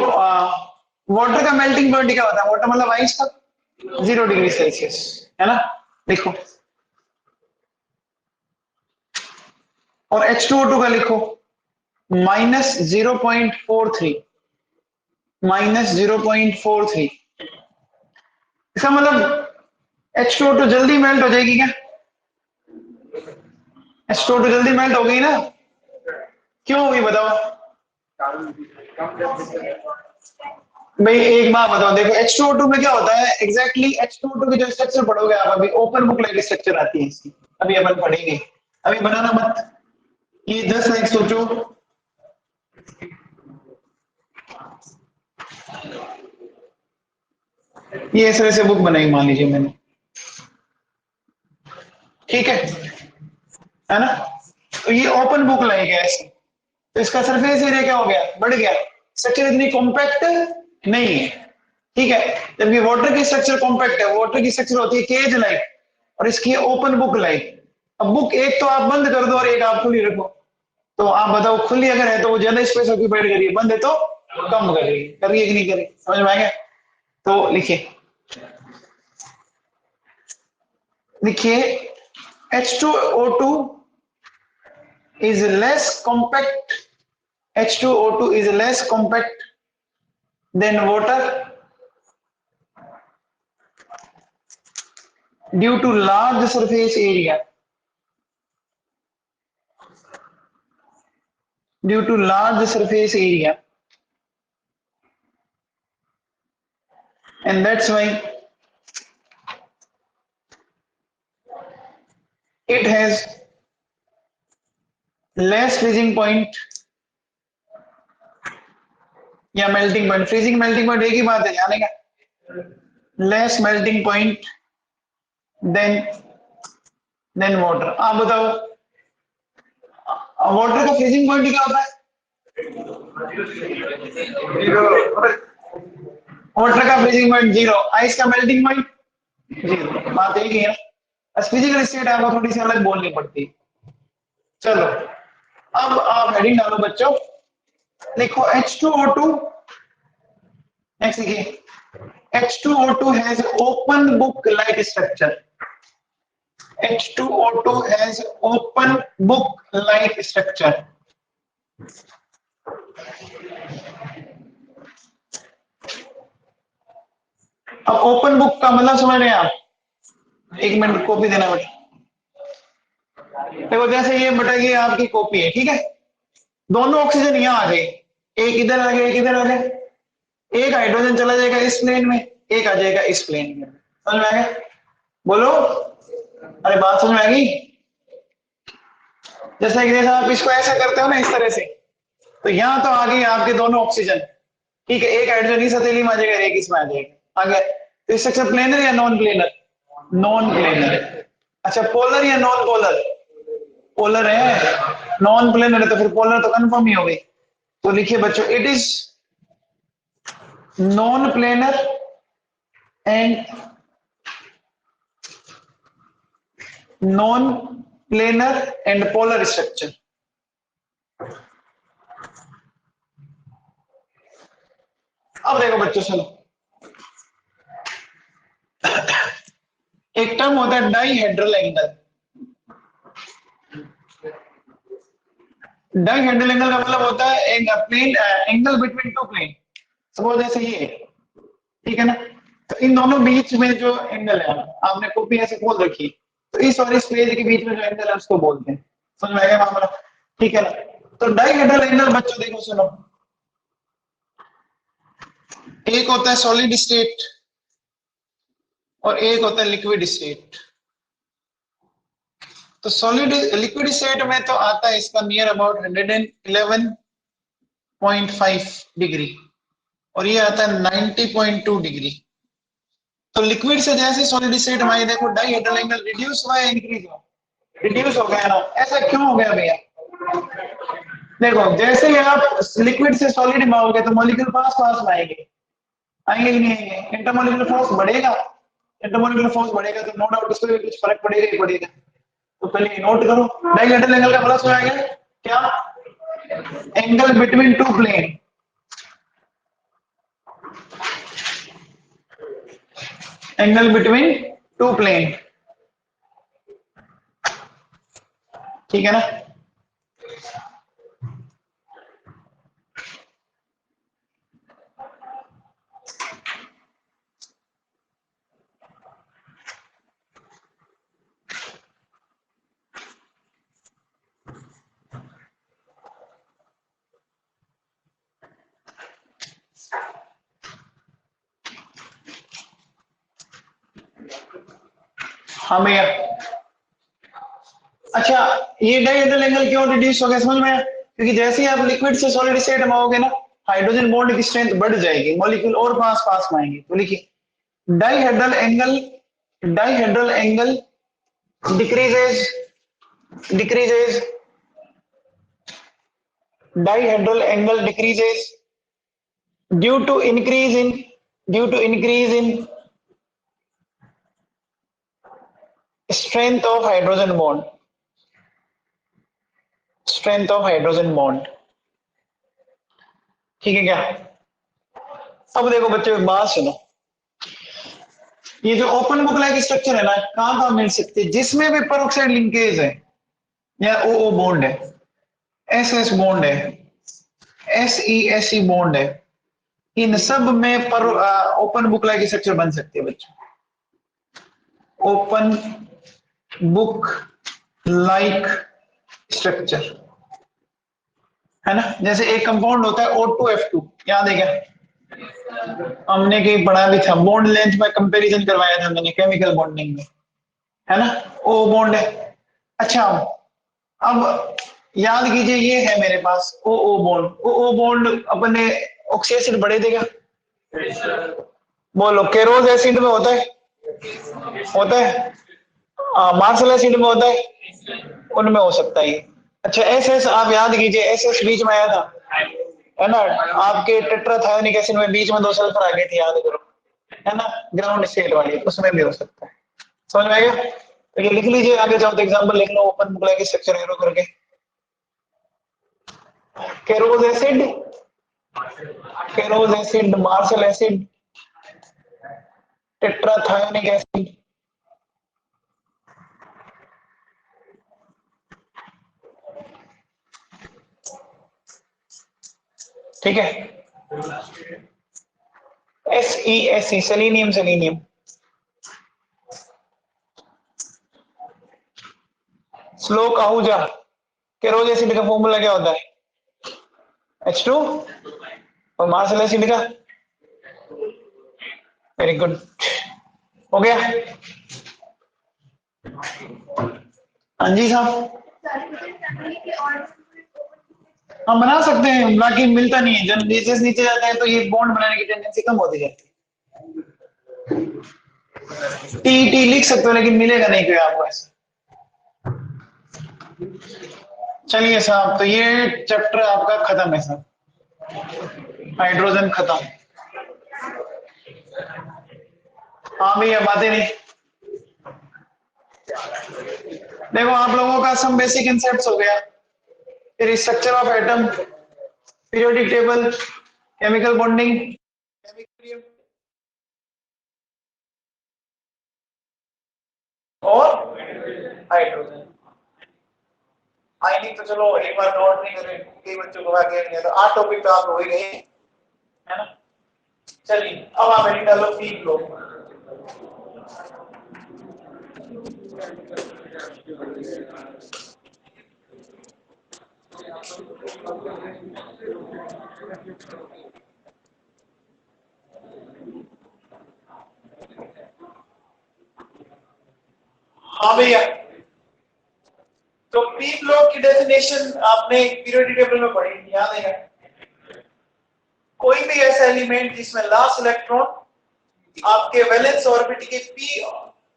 वाटर का मेल्टिंग पॉइंट क्या होता है? वाटर मतलब आइस का 0 डिग्री सेल्सियस है ना। लिखो और H2O2 का लिखो -0.43 -0.43। इसका मतलब H2O2 जल्दी मेल्ट हो जाएगी क्या? H2O2 जल्दी मेल्ट हो गई ना? क्यों होगी बताओ भाई। एक बात बताओ देखो H2O2 में क्या होता है एग्जैक्टली H2O2 की जो स्ट्रक्चर पढ़ोगे आप अभी ओपन बुक लाइक स्ट्रक्चर आती है इसकी। अभी अपन पढ़ेंगे अभी बनाना मत। ये 10 लाइक सोचो ये इस तरह से बुक बनाई मान लीजिए मैंने ठीक है ना। तो ये ओपन बुक लाइक है ऐसे। तो इसका सरफेस एरिया क्या हो गया बढ़ गया। स्ट्रक्चर इतनी कॉम्पैक्ट नहीं है ठीक है। जबकि वाटर की स्ट्रक्चर कॉम्पैक्ट है। वाटर की स्ट्रक्चर होती है केज लाइक और इसकी ओपन बुक लाइक। अब बुक एक तो आप बंद कर दो और एक आप खुली रखो। तो आप बताओ खुली अगर है तो वो ज्यादा स्पेस ऑक्यूपाइड करिए बंद है तो कम करिए करिए कि नहीं करिए समझ में आएगा। तो लिखिए लिखिए H2O2 is less compact. H2O2 is less compact than water due to large surface area. Due to large surface area, and that's why it has less freezing point या melting point. Freezing melting point एक ही बात है जाने का। Less melting point than water. आप बताओ water का freezing point क्या होता है? वाटर का फ्रीजिंग पॉइंट 0। आइस का मेल्टिंग पॉइंट 0। बात एक ही है। फिजिकल स्टेट आपको थोड़ी सी अलग बोलनी पड़ती है। चलो अब आप हेडिंग डालो बच्चों लिखो H2O2। नेक्स्ट लिखिए H2O2 has open book like structure. H2O2 has open book like structure. अब ओपन बुक का मतलब समझ रहे हैं आप? एक मिनट कॉपी देना बेटा। देखो जैसे ये बेटा ये आपकी कॉपी है ठीक है। दोनों ऑक्सीजन यहाँ आ गए एक इधर आ गया एक इधर आ गया। एक हाइड्रोजन चला जाएगा इस प्लेन में एक आ जाएगा इस प्लेन में। समझ में आ गया? बोलो अरे बात समझ में आ गई? जैसा आप इसको ऐसा करते हो ना इस तरह से तो यहाँ तो आ गई आपके दोनों ऑक्सीजन ठीक है। एक हाइड्रोजन इस हथेली में आ जाएगा एक इसमें आ जाएगा आ गया। तो स्ट्रक्चर प्लेनर या नॉन प्लेनर? Non planar. अच्छा पोलर या नॉन पोलर? पोलर है। नॉन प्लेनर है तो फिर पोलर तो कंफर्म ही हो गई। तो लिखिए बच्चों it is non planar and non planar and polar structure. अब देखो बच्चों सुनो एक टर्म होता है डाइहेड्रल एंगल। डाइहेड्रल एंगल का मतलब होता है plane angle between two plane. Suppose ऐसे ये ठीक है ना। तो इन दोनों बीच में जो एंगल है आपने कॉपी ऐसे खोल रखी तो इस और इस पेज के बीच में जो एंगल है उसको बोलते हैं। समझ में आएगा मामला ठीक है ना। तो डाइहेड्रल एंगल बच्चों देखो सुनो एक होता है सॉलिड स्टेट और एक होता है लिक्विड स्टेट। तो सॉलिड लिक्विड स्टेट में तो आता है इसका नियर अबाउट 111.5 डिग्री और ये आता है 90.2 डिग्री। तो लिक्विड से जैसे सॉलिड स्टेट हमारे देखो डाइहेड्रल एंगल रिड्यूस हुआ है इंक्रीज हुआ? रिड्यूस हो गया ना। ऐसा क्यों हो गया भैया? देखो जैसे ही आप लिक्विड से सॉलिड में आओगे तो मॉलिक्यूल पास पास में आएंगे, आएंगे कि नहीं आएंगे? इंटरमोलिकुलर फोर्स बढ़ेगा, इंटरमोलिकुलर फोर्स बढ़ेगा तो नो डाउट उसको भी कुछ फर्क पड़ेगा ही पड़ेगा। तो पहले नोट करो, डाइहेड्रल एंगल का प्लस हो जाएगा क्या? Angle between two plane, angle between two plane, ठीक है ना? हाँ भैया। अच्छा ये डाइहेड्रल एंगल क्यों रिड्यूस हो गया समझ में आया? क्योंकि जैसे ही आप लिक्विड से सॉलिड स्टेट में आओगे ना हाइड्रोजन बॉन्ड की स्ट्रेंथ बढ़ जाएगी, मॉलिक्यूल और पास पास में आएंगे। तो लिखिए dihedral angle, dihedral angle decreases, decreases, dihedral angle decreases due to increase in, due to increase in strength of hydrogen bond, strength of hydrogen bond, ठीक है क्या? अब देखो बच्चों एक बात सुनो, ये जो ओपन बुक लाइक स्ट्रक्चर है ना कहां कहां मिल सकती है? जिसमें भी पेरोक्साइड लिंकेज है या ओ ओ बॉन्ड है, एस एस बॉन्ड है, एस ई बॉन्ड है, इन सब में पर ओपन बुक लाइक स्ट्रक्चर बन सकती है बच्चों, ओपन बुक लाइक स्ट्रक्चर, है ना? जैसे एक कंपाउंड होता है O2F2, याद है क्या? हमने कहीं पढ़ा भी था, बॉन्ड लेंथ में कंपैरिजन करवाया था मैंने केमिकल बॉन्डिंग में, है ना? ओ बॉन्ड है। अच्छा अब याद कीजिए ये है मेरे पास ओ ओ बॉन्ड, ओ ओ बॉन्ड अपने ऑक्सी एसिड बढ़े देगा? बोलो केरोज एसिड में होता है, होता है? मार्शल एसिड में होता है, उनमें हो सकता है। अच्छा एस एस आप याद कीजिए, एस एस बीच में आया था, है ना? आपके टेट्राथायोनिक एसिड में बीच में 2 सल्फर आ गए थे, याद करो, है ना? ग्राउंड स्टेट वाली, उसमें भी हो सकता है। समझ में आएगा? तो ये लिख लीजिए, आगे जाओ तो एग्जांपल लिख लो open book like structure arrow करके। Caro's acid, Caro's acid, Marshall acid, tetrathionic acid, ठीक है? SeSe selenium, selenium, Shlok Ahuja, Caro's acid का फॉर्मूला क्या होता है? H2 और मार्शल एसिड का, वेरी गुड, हो गया? हाँ जी साहब, हम बना सकते हैं बाकी मिलता नहीं है, जब नीचे से नीचे जाता है तो ये बॉन्ड बनाने की टेंडेंसी कम होती जाती है। टी टी लिख सकते हो लेकिन मिलेगा नहीं कोई आपको ऐसा। चलिए साहब तो ये चैप्टर आपका खत्म है साहब, हाइड्रोजन खत्म। हाँ भैया बातें नहीं, देखो आप लोगों का सम बेसिक कंसेप्ट्स हो गया, फिर structure of atom, periodic table, chemical bonding, और हाइड्रोजन आयनिक। तो चलो एक बार नोट नहीं करें, कई बच्चों को आगे नहीं है, तो 8 टॉपिक तो आप हो ही गए, है ना? चलिए अब आप हेडिंग डालो पीक लो। हाँ भैया, तो पी ब्लॉक की डेफिनेशन आपने पीरियोडिक टेबल में पढ़ी, याद है? कोई भी ऐसा एलिमेंट जिसमें लास्ट इलेक्ट्रॉन आपके वैलेंस ऑर्बिट के पी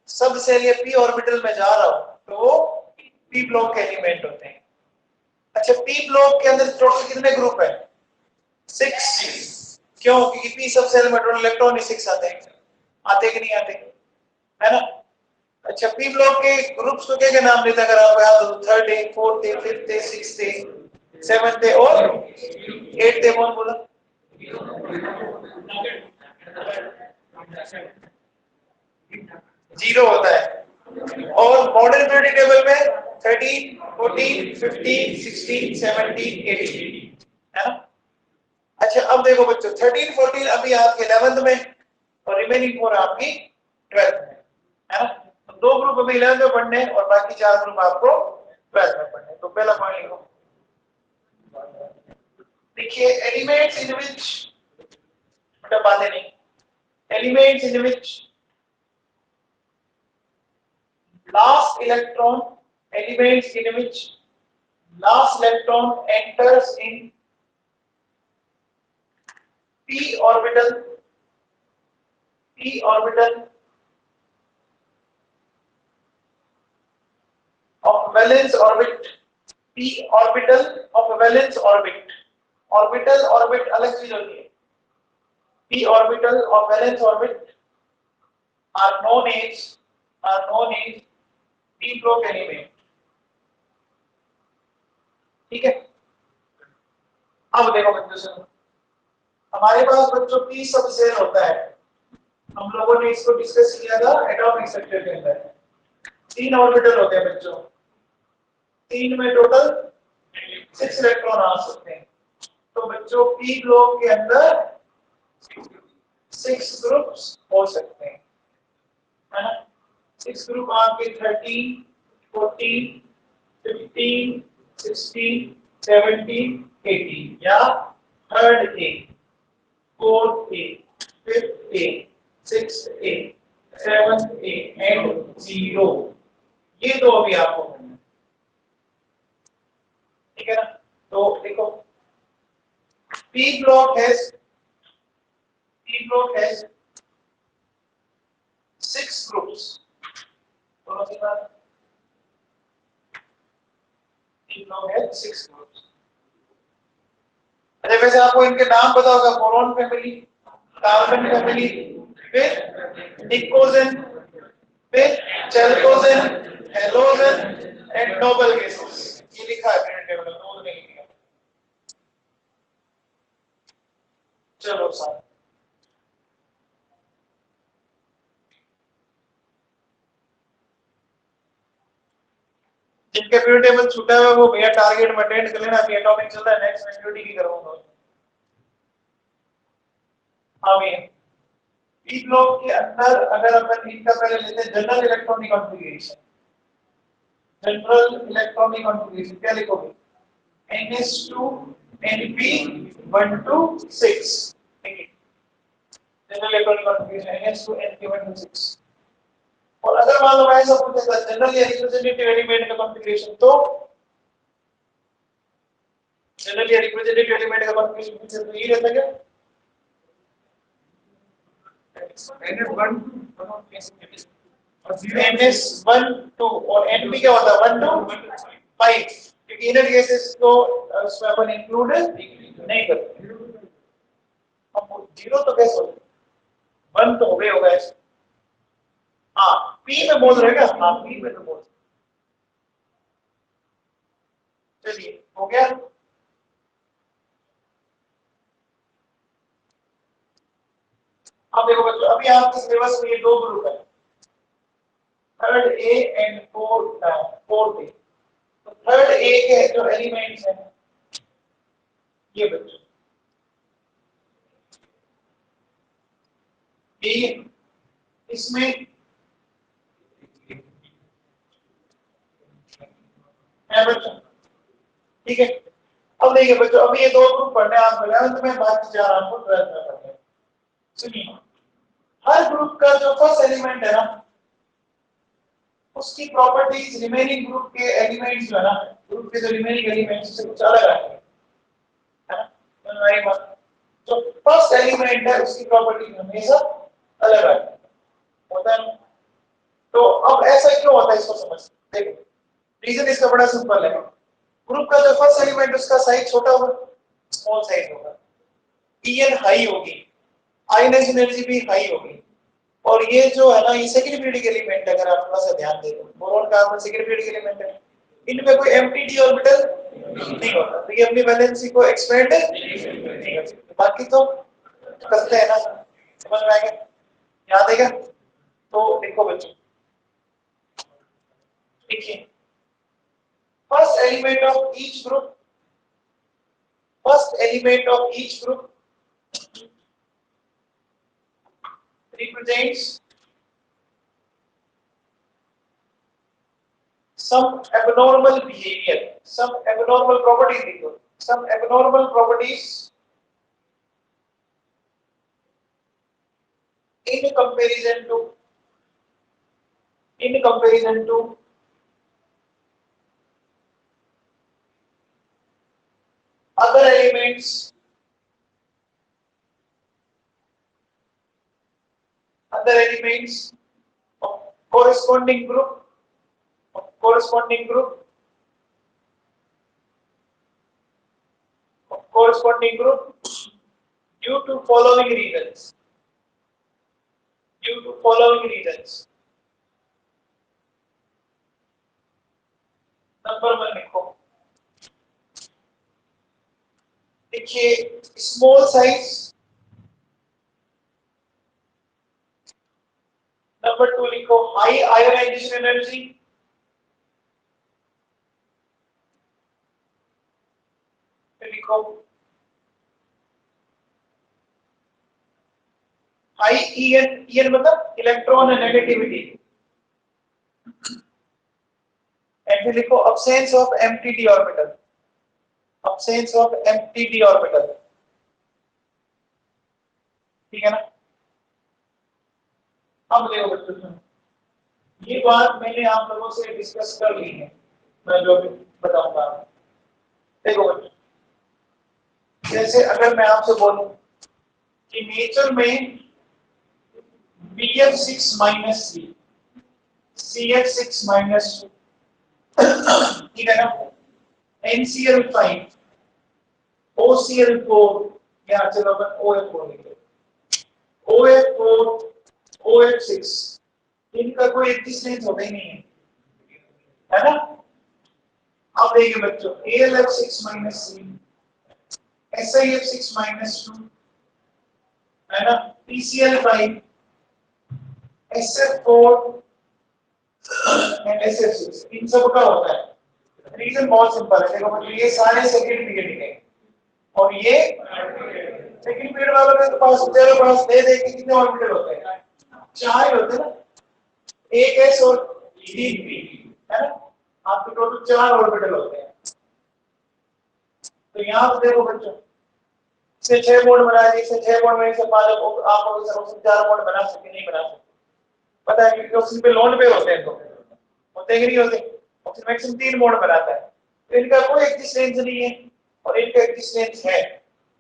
सब सेल या पी ऑर्बिटल में जा रहा हो तो वो पी ब्लॉक के एलिमेंट होते हैं। अच्छा, पी ब्लॉक के अंदर टोटल कितने ग्रुप है? 6। क्यों? क्योंकि पी सब सेल में टोटल इलेक्ट्रॉन ही 6 आते हैं। आते कि नहीं आते, है ना? अच्छा, पी ब्लॉक के ग्रुप्स को क्या नाम देते हैं अगर आप याद हो? 3rd day, 4th day, 5th day, 6th day, 7th day और 8th डे। कौन बोला? जीरो होता है। और मॉडर्न पीरियोडिक टेबल में 13, 14, 15, 16, 17, 18, है ना? अच्छा, अब देखो बच्चों, 13, 14 अभी आपके 11th में और रिमेनिंग 4 आपकी 12th में, है ना? तो 2 ग्रुप अभी 11th में पढ़ने और बाकी 4 ग्रुप आपको 12th में पढ़ने। तो पहला पॉइंट लिखो, देखिए एलिमेंट्स इन विच, मतलब बातें नहीं, elements in which last electron, elements in which last electron enters in p orbital of valence orbit, p orbital of valence orbit, orbital orbit अलग चीज होती है, p orbital of valence orbit are known as p block element। ठीक है, अब देखो बच्चों सुनो, हमारे पास बच्चों p सब सेल होता है, हम लोगों ने इसको डिस्कस किया था एटॉमिक स्ट्रक्चर के अंदर। 3 ऑर्बिटल होते हैं बच्चों, 3 में टोटल 6 इलेक्ट्रॉन आ सकते हैं। तो बच्चों पी ब्लॉक के अंदर 6 ग्रुप्स हो सकते हैं, है ना? 6 ग्रुप आपके 13, 14, 15, 16, 17, 18 या 3rd A, 4th A, 5th A, 6th A, 7th A and 0। ये दो अभी आपको करना, ठीक है ना? तो देखो P block has 6 groups। दोनों की बात, P block has 6 groups। अच्छा, वैसे आपको इनके नाम पता होगा, बोरॉन फैमिली, कार्बन फैमिली, फिर निकोजेन, फिर चैल्कोजेन, हेलोजेन एंड नोबल गैसेस। ये लिखा है पीरियड टेबल में, नोट नहीं लिखा। चलो साहब, जिनके पीरियड टेबल छूटा हुआ है वो भैया टारगेट में अटेंड कर लेना। अभी एटॉमिक चल रहा है, नेक्स्ट में ड्यूटी की करूंगा। हाँ भैया, पी ब्लॉक के अंदर अगर अपन इनका पहले लेते हैं general electronic configuration, general electronic configuration क्या लिखोगे? NS2 Np126। देखिए general electronic configuration NS2 Np126। और अगर मान लो ऐसा पूछेगा जनरल या रिप्रेजेंटेटिव एलिमेंट का कॉन्फ़िगरेशन, तो जनरल या रिप्रेजेंटेटिव एलिमेंट का कॉन्फ़िगरेशन पूछे तो ये रहता क्या? NS1 2 और NP क्या होता है? 1 to 5, क्योंकि इनर गैसेस को उसमें अपन इंक्लूड नहीं करते। अब 0 तो कैसे होगा? 1 तो हो गए होगा ऐसे। हाँ, P में बोल रहे हैं क्या? हाँ, P में तो बोल। चलिए हो गया। अब देखो बच्चों, अभी आपके सिलेबस में ये 2 ग्रुप है, 3rd A and 4th A। तो 3rd A के जो एलिमेंट्स हैं ये बच्चों, ये इसमें है बच्चों, ठीक है? अब देखिए बच्चों, अभी ये 2 ग्रुप पढ़ने आप 11th में, बाकी 4 आपको 12th में पढ़ने। सुनिए, हर ग्रुप का जो फर्स्ट एलिमेंट है ना, उसकी प्रॉपर्टीज रिमेनिंग ग्रुप के एलिमेंट्स जो है ना, ग्रुप के जो रिमेनिंग एलिमेंट्स से कुछ अलग आती है ना। हमारी बात जो फर्स्ट एलिमेंट है उसकी प्रॉपर्टी हमेशा अलग आती है, होता है। तो अब ऐसा क्यों होता है इसको समझते हैं। देखो रीजन इसका बड़ा सिंपल है। ग्रुप का जो फर्स्ट एलिमेंट उसका साइज छोटा होगा, स्मॉल साइज होगा, En हाई होगी, आयनाइजेशन एनर्जी भी हाई होगी। और ये जो है ना ये सेकंड पीरियड एलिमेंट अगर आप थोड़ा सा ध्यान दें तो boron carbon second period element है, इनमें कोई एम्प्टी डी ऑर्बिटल नहीं होता, तो ये अपनी वैलेंसी को एक्सपेंड नहीं कर सकते। बाकी तो करते हैं ना, समझ में आएगा, याद आएगा। तो देखो बच्चों, देखिए first element of each group, first element of each group represents some abnormal behavior, some abnormal properties देखो, some abnormal properties in comparison to other elements of corresponding group due to following reasons, number 1 लिखो। देखिए small size, number 2 लिखो high ionisation energy, लिखो high En मतलब electron negativity, and फिर लिखो absence of empty d orbital, ठीक है ना। अब देखो बच्चों सुनो, ये बात मैंने आप लोगों से डिस्कस कर ली है, मैं जो भी बताऊंगा। देखो बच्चों, जैसे अगर मैं आपसे बोलूं कि नेचर में BF6 minus three, CF6 minus two, ठीक है ना, NCl5, OCl4, या चलो अपन OF4 लिख लो, OF4, OF6, इनका कोई एक्जिस्टेंस होता ही नहीं है ना। अब देखिए बच्चों, AlF6 minus three, SiF6 minus two, है ना, PCl5, SF4 एंड SF6, इन सब का होता है। रीजन बहुत सिंपल है, देखो मतलब ये सारे सेकंड पीरियड के और ये सेकंड पीरियड वालों के पास तेरे पास दे दे के कितने ऑर्बिटल होते हैं, 4 होते हैं ना, एक एस और 3 पी, है ना, आपके टोटल 4 ऑर्बिटल होते हैं। तो यहां पे देखो बच्चों, से 6 बॉन्ड बनाए, जैसे 6 बॉन्ड में से 5 आप लोग सब 4 बॉन्ड बना सकते नहीं बना सकते, पता है क्योंकि ऑक्सीजन पे लोन पे होते हैं, तो होते कि नहीं होते, ऑक्सीजन मैक्सिमम 3 बॉन्ड बनाता है, तो इनका कोई एक्जिस्टेंस नहीं है और इनका एक्जिस्टेंस है।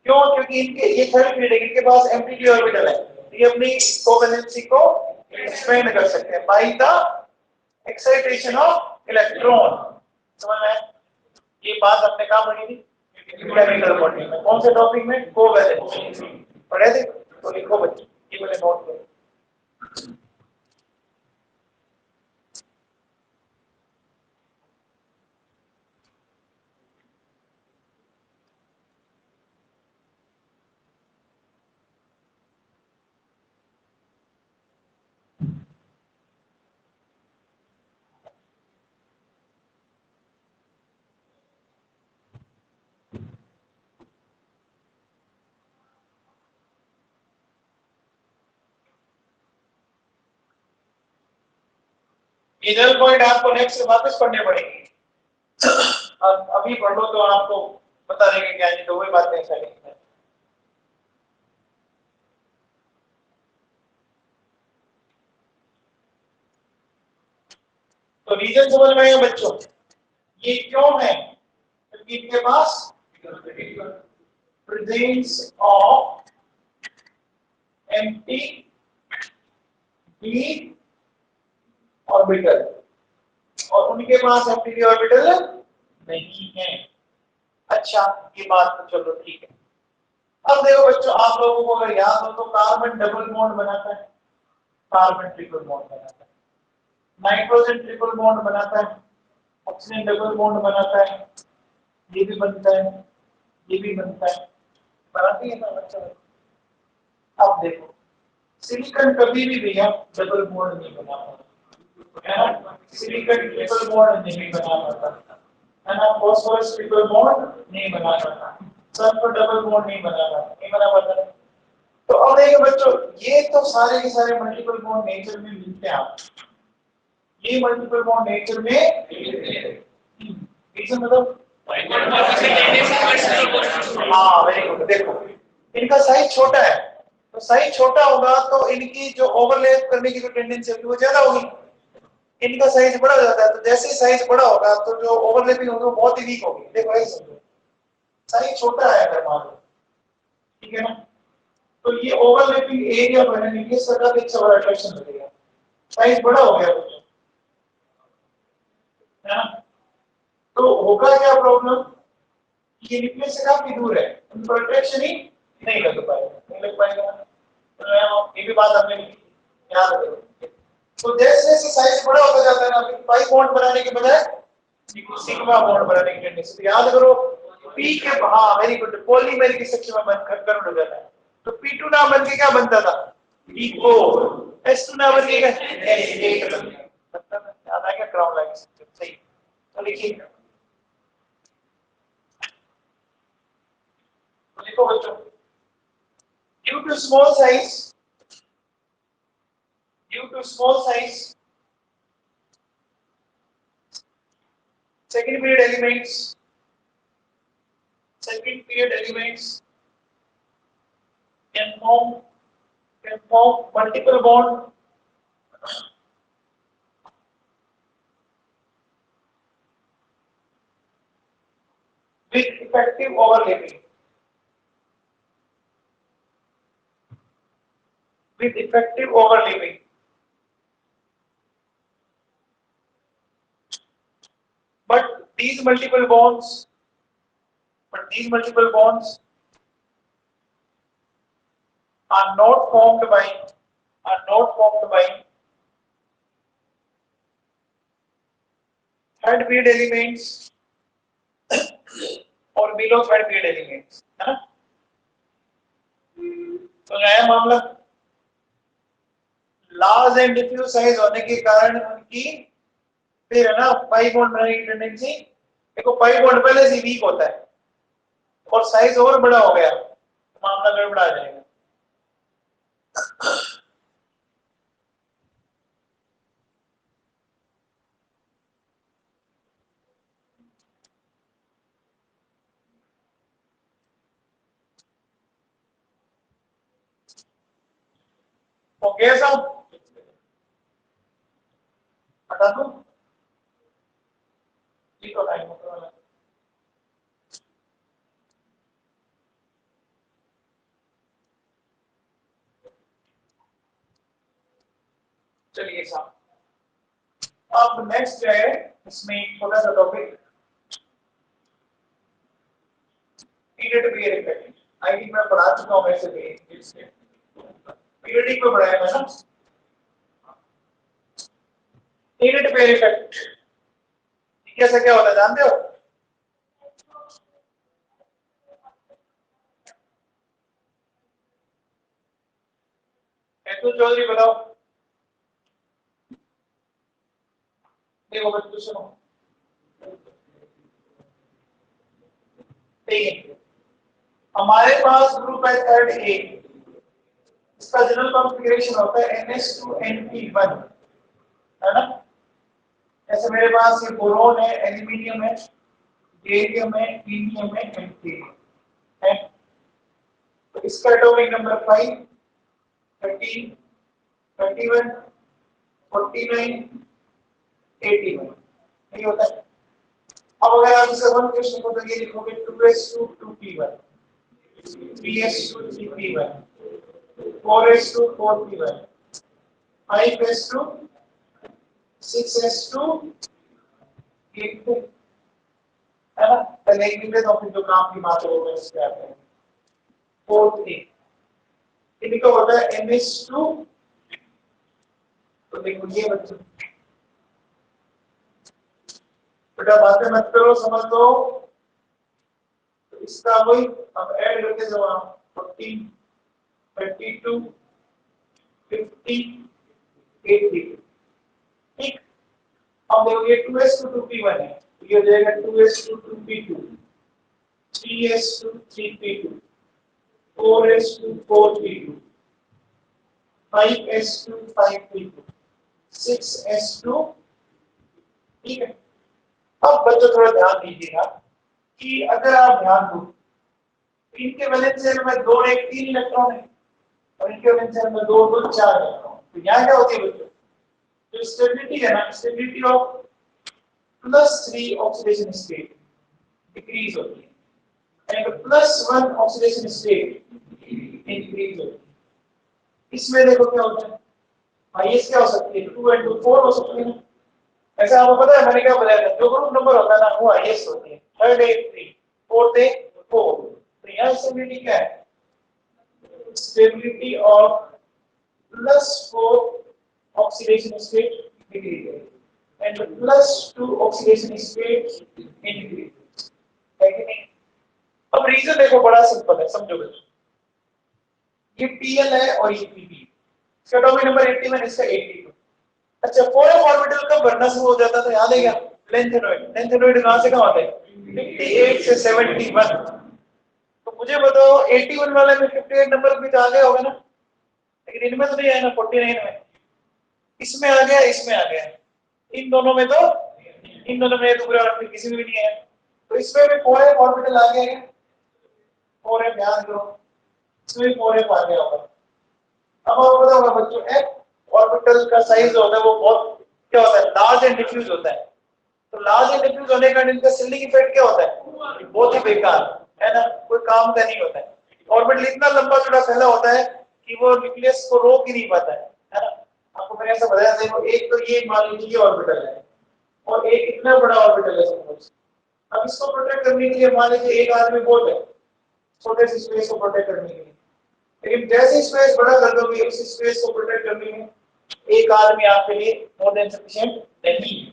क्यों? क्योंकि इनके ये थर्ड पीरियड है, इनके पास एम्प्टी ऑर्बिटल है, ये अपनी कोवैलेंसी को एक्सपेंड कर सकते हैं by the excitation of electron. समझ में? ये बात आपने कहां पढ़ी थी? केमिकल बॉन्डिंग में। कौन से टॉपिक में? कोवैलेंसी पढ़े थे, तो लिखो बच्चों, ये वाले नोट करो। इधर पॉइंट आपको नेक्स्ट वापस पढ़ने पड़ेंगे, अभी पढ़ लो तो आपको बता देंगे क्या, ये तो वही बातें हैं सारी। तो रीजन समझ में आया बच्चों, ये क्यों है, क्योंकि इनके पास presence of empty d orbital और उनके पास एम्प्टी d ऑर्बिटल नहीं है। अच्छा ये बात तो चलो ठीक है। अब देखो बच्चों, आप लोगों को अगर याद हो तो कार्बन डबल बॉन्ड बनाता है, कार्बन ट्रिपल बॉन्ड बनाता है, नाइट्रोजन ट्रिपल बॉन्ड बनाता है, ऑक्सीजन डबल बॉन्ड बनाता है, ये भी बनता है, ये भी बनता है, बनाती है ना बच्चा। अब देखो सिलिकॉन कभी भी भैया डबल बॉन्ड नहीं बना पाता है ना, सिलिकॉन ट्रिपल बॉन्ड नहीं बना पाता है ना, फास्फोरस ट्रिपल बॉन्ड नहीं बना पाता, सल्फर डबल बॉन्ड नहीं बना पाता, नहीं बना पाता। तो अब देखो बच्चों, ये तो सारे के सारे मल्टीपल बॉन्ड नेचर में मिलते हैं, आप ये मल्टीपल बॉन्ड नेचर में रीजन मतलब, हाँ वेरी गुड। देखो इनका साइज छोटा है, तो साइज छोटा होगा तो इनकी जो ओवरलैप करने की जो टेंडेंसी होगी वो ज्यादा होगी, इनका साइज बड़ा हो जाता है, तो जैसे ही साइज बड़ा होगा तो जो ओवरलैपिंग होगी वो बहुत ही वीक होगी। देखो ऐसे समझो, साइज छोटा है अगर मान लो, ठीक है ना, तो ये ओवरलैपिंग एरिया बनाने के सका एक बड़ा अट्रैक्शन लगेगा, साइज बड़ा हो गया तो है ना। तो होगा क्या प्रॉब्लम, ये न्यूक्लियस से काफी दूर है, उनको अट्रैक्शन ही नहीं लग पाएगा, नहीं लग पाएगा। तो ये भी बात आपने याद रखो। तो जैसे जैसे साइज बड़ा होता जाता है ना, फिर पाई बॉन्ड बनाने के बजाय सिग्मा बॉन्ड बनाने की टेंडेंसी, तो याद करो पी के, हाँ वेरी गुड, पॉलीमर की स्ट्रक्चर में बनकर कन्वर्ट हो जाता है। तो P2 ना बन के क्या बनता था, P4, S2 ना बन के S8 बनता था। याद आ गया क्राउन लाइन स्ट्रक्चर, सही। तो लिखिए, तो लिखो बच्चों, due to small size, due to small size, second period elements, second period elements can form multiple bond with effective overlapping, with effective overlapping. But these multiple bonds, are not formed by third period elements और below third period elements, है ना। तो नया मामला, large and diffuse size होने के कारण उनकी फिर है ना पाई बॉन्ड बनाने की टेंडेंसी, देखो पाई बॉन्ड पहले से वीक होता है और साइज और बड़ा हो गया तो मामला गड़बड़ा जाएगा। ओके सब हटा दो, ठीक हो टाइम होगा। चलिए साहब, अब नेक्स्ट है इसमें थोड़ा सा topic period pair effect. I think मैं पढ़ा चुका हूं वैसे भी पीरियडिक को पढ़ाया था ना, पीरियड पेयर इफेक्ट कैसा क्या होता है जानते हो? तो चौधरी बताओ। देखो बच्चों सुनो, ठीक है, हमारे पास ग्रुप है थर्ड ए, इसका जनरल कॉन्फ़िगरेशन होता है NH2NP1, है ना। जैसे मेरे पास ये बोरोन है, एल्यूमिनियम है, बेरियम है, हीलियम है, एंटीरियम है। तो इसका एटॉमिक नंबर 5, 13, 31, 49, 81 नहीं होता है। अब अगर आप इसे 1 क्वेश्चन को तो ये लिखोगे 2s to 2p1 3s to 3p1 4s to 4p1 5s to 6s to 8 है ना। पहले एक मिनट तो फिर जो काम की बात हो गई इसके आते हैं 4 3 इनका होता है ms2 तो देखो ये बच्चों बेटा बातें मत करो समझ लो। तो इसका वही अब ऐड करके जवाब 14 32 50 80 ठीक। अब देखो ये 2s to 2p1 है तो ये हो जाएगा 2s to 2p2 3s to 3p2 4s to 4p2 5s to 5p2 6s to ठीक है। अब बच्चों थोड़ा ध्यान दीजिएगा कि अगर आप ध्यान दो इनके वैलेंस शेल में 2 1 3 इलेक्ट्रॉन है और इनके वैलेंस शेल में 2 2 4 इलेक्ट्रॉन। तो यहाँ क्या होती है बच्चों जो स्टेबिलिटी है ना stability of +3 oxidation state decrease होती है एंड +1 ऑक्सीडेशन स्टेट इंक्रीज होती है। इसमें देखो क्या होता है हाईएस्ट क्या हो सकती है 2 and 2 4 हो सकती है। ऐसा आपको पता है मैंने क्या बताया था जो ग्रुप नंबर होता है ना वो हाईएस्ट होती है थर्ड एक 3 फोर्थ एक 4। तो यहाँ स्टेबिलिटी क्या है stability of +4 oxidation state decrease and +2 oxidation state increase है कि नहीं। अब रीजन देखो बड़ा सिंपल है समझो बच्चों ये Pl है और ये Pp इसका एटॉमिक नंबर 81 इसका 82। अच्छा 4s ऑर्बिटल कब भरना शुरू हो जाता था याद है क्या लेंथेनॉइड कहां से कहां होता है 58 से 71। तो मुझे बताओ 81 वाले में 58 नंबर भी तो आ गया होगा ना लेकिन इनमें तो नहीं आया ना 49 में इसमें आ गया इसमें आ गया इन दोनों में तो इन दोनों में तो पूरा किसी में भी नहीं है। तो इसमें भी 4s ऑर्बिटल आ गया 4s ध्यान दो इसमें भी 4s आ गया होगा। अब आपको पता होगा बच्चों f ऑर्बिटल का साइज होता है वो बहुत क्या होता है लार्ज एंड डिफ्यूज होता है। तो लार्ज एंड डिफ्यूज होने का इनका सिल्डिंग इफेक्ट क्या होता है बहुत ही बेकार है ना कोई काम का नहीं होता है। ऑर्बिटल इतना लंबा चौड़ा फैला होता है कि वो न्यूक्लियस को रोक ही नहीं पाता है ना। आपको मैंने ऐसा बताया देखो एक तो ये मान लीजिए ऑर्बिटल है और एक इतना बड़ा ऑर्बिटल है सपोज। अब इसको प्रोटेक्ट करने के लिए मान लीजिए एक आदमी बहुत है छोटे से स्पेस को प्रोटेक्ट करने के लिए लेकिन जैसे स्पेस बड़ा कर दोगे उस स्पेस को प्रोटेक्ट करने में एक आदमी आपके लिए मोर देन सफिशिएंट नहीं है।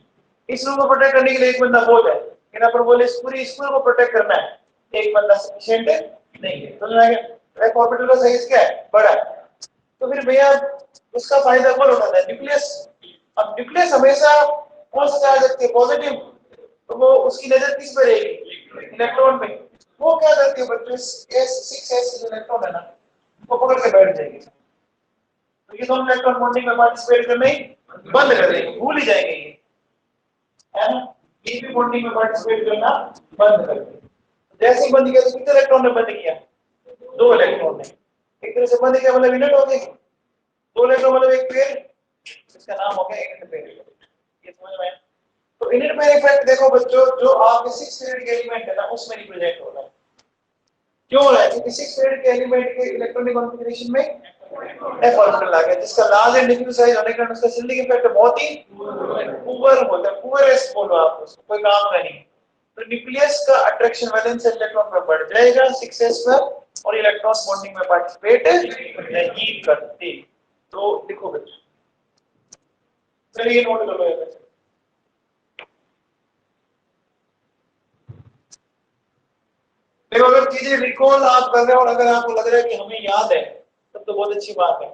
इस रूम को प्रोटेक्ट करने के लिए एक बंदा बहुत है लेकिन अपन बोले इस पूरी स्कूल को प्रोटेक्ट करना है एक बंदा सफिशिएंट नहीं है। समझ में आ गया एक ऑर्बिटल का साइज क्या है बड़ा है। तो फिर भैया उसका फायदा कौन उठाता है न्यूक्लियस। अब न्यूक्लियस हमेशा कौन सा चार्ज रखती है पॉजिटिव तो वो उसकी नजर किस पे रहेगी इलेक्ट्रॉन पे। वो क्या करती है बच्चों S6s जो इलेक्ट्रॉन है ना वो पकड़ के बैठ जाएंगे। तो ये दोनों इलेक्ट्रॉन बॉन्डिंग में पार्टिसिपेट करना ही बंद कर देंगे भूल ही जाएंगे ये है ना। ये भी बॉन्डिंग में पार्टिसिपेट करना बंद कर देंगे। जैसे ही बंद किया तो कितने इलेक्ट्रॉन ने बंद किया 2 इलेक्ट्रॉन ने एक तरह से बंद किया मतलब इनर्ट हो गए 2 इलेक्ट्रॉन मतलब एक पेयर इसका नाम हो गया इनर्ट पेयर। ये समझ में आया। तो इनर्ट पेयर इफेक्ट देखो बच्चों जो आपके 6 पीरियड के एलिमेंट है ना उसमें रिप्रेजेंट हो रहा है। क्यों हो रहा है क्योंकि 6 पीरियड के एलिमेंट के इलेक्ट्रॉनिक कॉन्फ़िगरेशन में f ऑर्बिटल आ गया जिसका लार्ज एंड डिफ्यूज साइज होने के कारण उसका सिल्डिंग इफेक्ट बहुत ही पुअर होता है पुअरेस्ट बोलो आप उसको कोई काम का नहीं। तो न्यूक्लियस का अट्रैक्शन वैलेंस इलेक्ट्रॉन पर बढ़ जाएगा 6s पर और इलेक्ट्रॉन बॉन्डिंग में पार्टिसिपेट नहीं करते। तो देखो बच्चों चलिए नोट कर लो ये देखो अगर चीजें रिकॉल आप कर रहे हो और अगर आपको लग रहा है कि हमें याद है तब तो बहुत अच्छी बात है।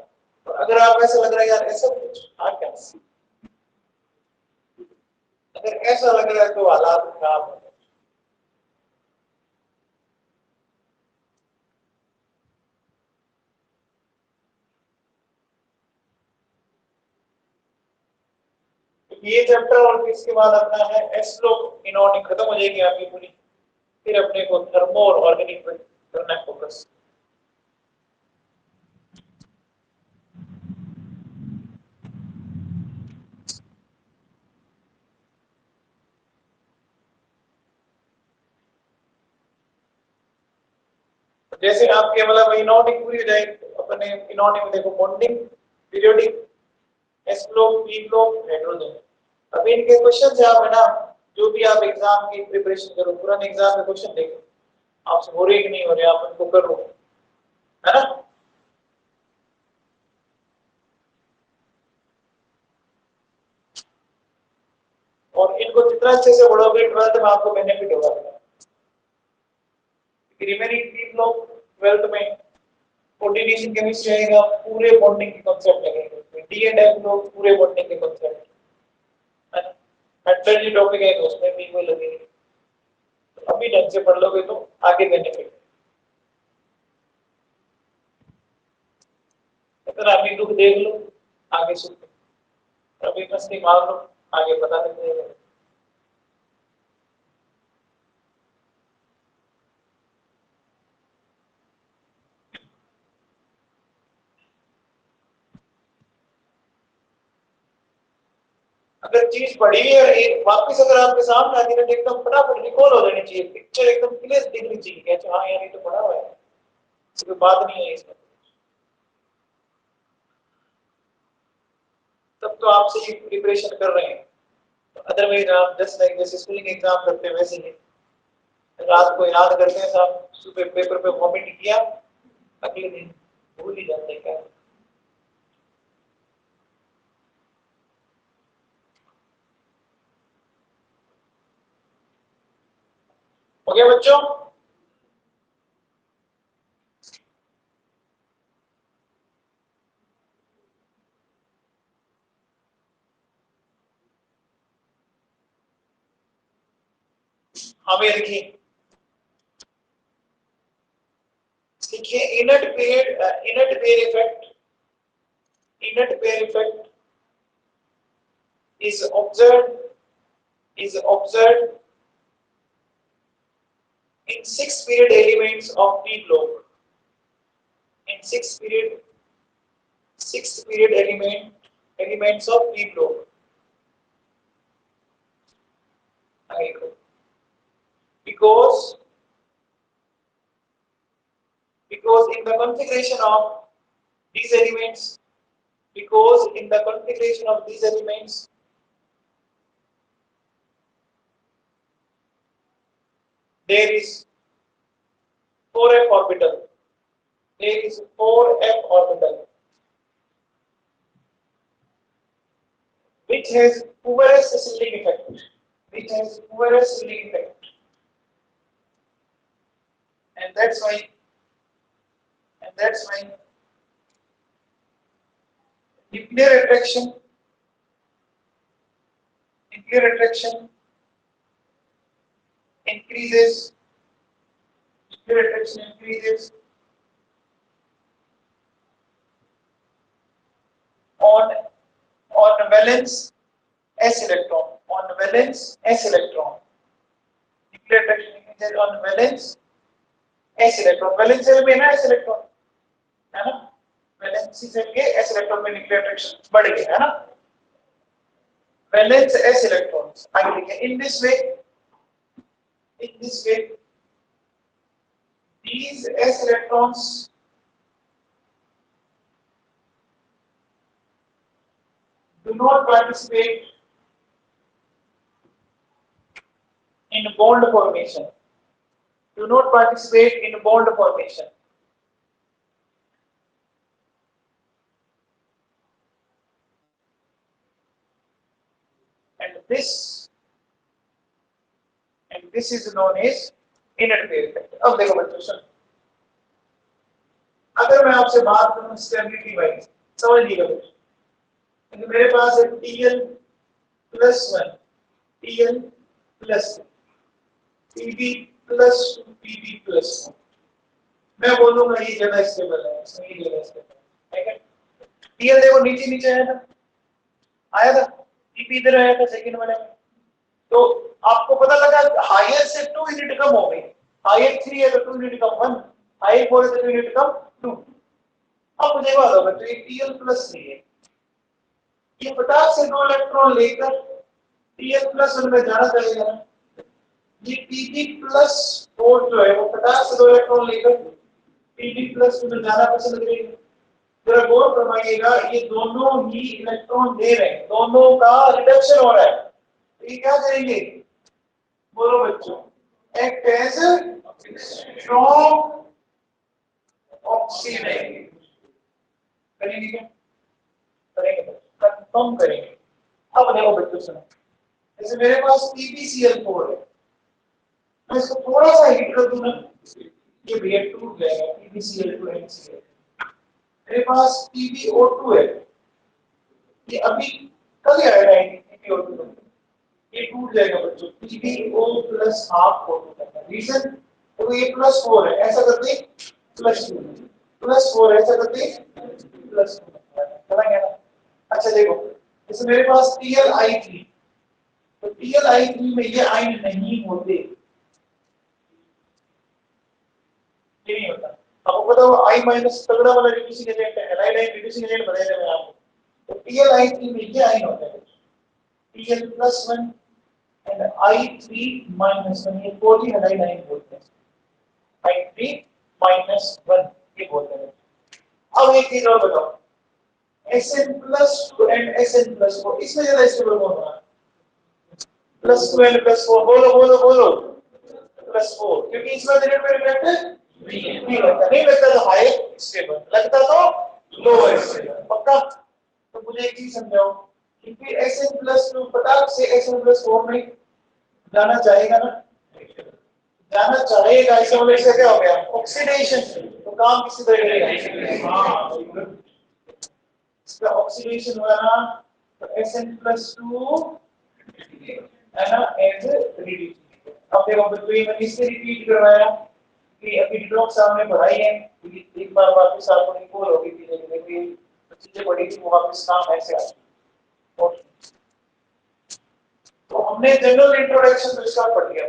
तो अगर आप ऐसा लग रहा है यार ऐसा कुछ क्या अगर ऐसा लग रहा है तो हालात खराब है। ये चैप्टर और इसके बाद अपना है एस्ट्रो इनऑर्गेनिक खत्म हो जाएगी आपकी पूरी। फिर अपने को थर्मो और ऑर्गेनिक पर करना है फोकस। जैसे आपके मतलब इनऑर्डिक पूरी हो जाएगी तो अपने इनऑर्डिक में देखो bonding, periodic, S block, P block, hydrogen. अब इनके क्वेश्चन से आप है ना जो भी आप एग्जाम की प्रिपरेशन करो, पुराने एग्जाम के क्वेश्चन देखो आपसे हो रहे कि नहीं हो रहे, आप उनको करो, है ना। और इनको जितना अच्छे से पढ़ोगे 12th में आपको बेनिफिट होगा। रिमेनिंग 3 ब्लॉक 12th में कोऑर्डिनेशन केमिस्ट्री आएगा, पूरे बॉन्डिंग के कांसेप्ट लगेंगे उसमें, डी एंड एफ लोग पूरे बॉन्डिंग के कांसेप्ट, मेटलर्जी टॉपिक है तो उसमें भी वो लगेंगे। तो अभी ढंग से पढ़ लोगे तो आगे बेनिफिट। अगर अभी दुख देख लो आगे सुख, अभी मस्ती मार लो आगे पता नहीं चलेगा। अगर चीज पढ़ी है और एक वापस अगर आपके सामने आती है तो एकदम फटाफट रिकॉल हो जानी चाहिए, पिक्चर एकदम क्लियर दिखनी चाहिए कि अच्छा हाँ यार ये तो पढ़ा हुआ है, कोई बात नहीं है इसमें। तब तो आपसे ही प्रिपरेशन कर रहे हैं, अदरवाइज आप जस्ट लाइक जैसे स्कूलिंग एग्जाम करते हैं वैसे ही रात को याद करते हैं साहब, सुबह पेपर पे वॉमिट किया, अगले दिन भूल ही जाते हैं क्या। हो गया बच्चों? हाँ भैया देखिए, देखिए inert pair effect, inert pair effect is observed in 6 period elements of P block. In 6 period elements of P block. Because in the configuration of these elements, there is 4f orbital. There is 4f orbital, which has Fourier Selling effect. And that's why nuclear attraction increases. Nuclear attraction increases on valence s electron. Nuclear attraction increases on valence s electron. Valence में ना s electron है ना, valence से के s electron में nuclear attraction बढ़ गया है ना, वैलेंस s इलेक्ट्रॉन्स आगे लिखे in this way these s electrons do not participate in bond formation, and this is known as inert pair effect. अब देखो बच्चों सुन, अगर मैं आपसे बात करूं स्टेबिलिटी वाइज समझ लीजिएगा बच्चों, तो मेरे पास है Tl+1 Tl+2 Pb+2 Pb+1, मैं बोलूंगा ये ज्यादा स्टेबल है, ये ज्यादा स्टेबल है, ठीक है। Tl देखो नीचे आया था Pb इधर आया था सेकंड वाले में, तो आपको पता लगा हायर से 2 यूनिट कम हो गई, हायर 3 है तो 2 यूनिट कम 1, हायर 4 है तो 2 यूनिट कम 2। अब मुझे बात होगा तो ये Tl+3 है, ये फटाक से 2 इलेक्ट्रॉन लेकर Tl+1 में जाना चलेगा ना, ये Pb+4 जो है वो फटाक से 2 इलेक्ट्रॉन लेकर Pb प्लस में ज्यादा पसंद करेंगे। जरा गौर फरमाइएगा, ये दोनों ही इलेक्ट्रॉन दे रहे हैं, दोनों का रिडक्शन हो रहा है, तो ये क्या करेंगे? बोलो बच्चों, एक्ट एज स्ट्रॉन्ग ऑक्सीडाइज करेंगे क्या? करेंगे, कंफर्म करेंगे। अब देखो बच्चों सुनो, जैसे मेरे पास PbCl4 है, मैं इसको थोड़ा सा हीट कर दूं ना, ये रिएक्ट टूट जाएगा, PbCl2 NCl। मेरे पास PbO2 है, ये अभी कल ही आएगा PbO2, ये टूट जाएगा बच्चों, PbO plus half O2 reason, तो ये +4 है, ऐसा करते +2 +4 ऐसा करते +2 चला गया ना। अच्छा देखो, जैसे मेरे पास TlI3, तो TlI3 में ये आयन नहीं होते, ये नहीं होता। आपको पता हो I माइनस तगड़ा वाला रिड्यूसिंग एजेंट है, हैलाइड आयन रिड्यूसिंग एजेंट बताया था मैंने आपको, तो TlI3 में ये आयन होता है, Tl+1 एंड I3-1, ये पोली हैलाइड आयन बोलते हैं, I3-1 ये बोलते हैं। अब एक चीज और बताओ, Sn+2 एंड Sn+4, इसमें ज्यादा स्टेबल कौन होगा? +2 एंड +4, बोलो बोलो बोलो, +4, क्योंकि इसमें रिलेटेड में रिलेटेड नहीं लगता तो हाई स्टेबल, लगता तो लोअर स्टेबल, पक्का? तो मुझे एक चीज समझाओ कि फिर Sn+2 फटाक से Sn+4 में जाना चाहेगा ना, जाना चाहेगा, इससे मतलब इसका क्या हो गया? ऑक्सीडेशन, तो काम किसी तरह करेगा, हाँ इसका ऑक्सीडेशन हुआ ना, तो Sn+2 है ना एज रिड्यूस। अब देखो बच्चों, ये मैंने इससे रिपीट करवाया कि अभी डिटॉक्स सामने पढ़ाई है, एक बार वापस आपको रिकॉल होगी कि देखिए चीजें पढ़ी थी वो वापस काम ऐसे आ। तो हमने जनरल इंट्रोडक्शन तो इसका पढ़ लिया,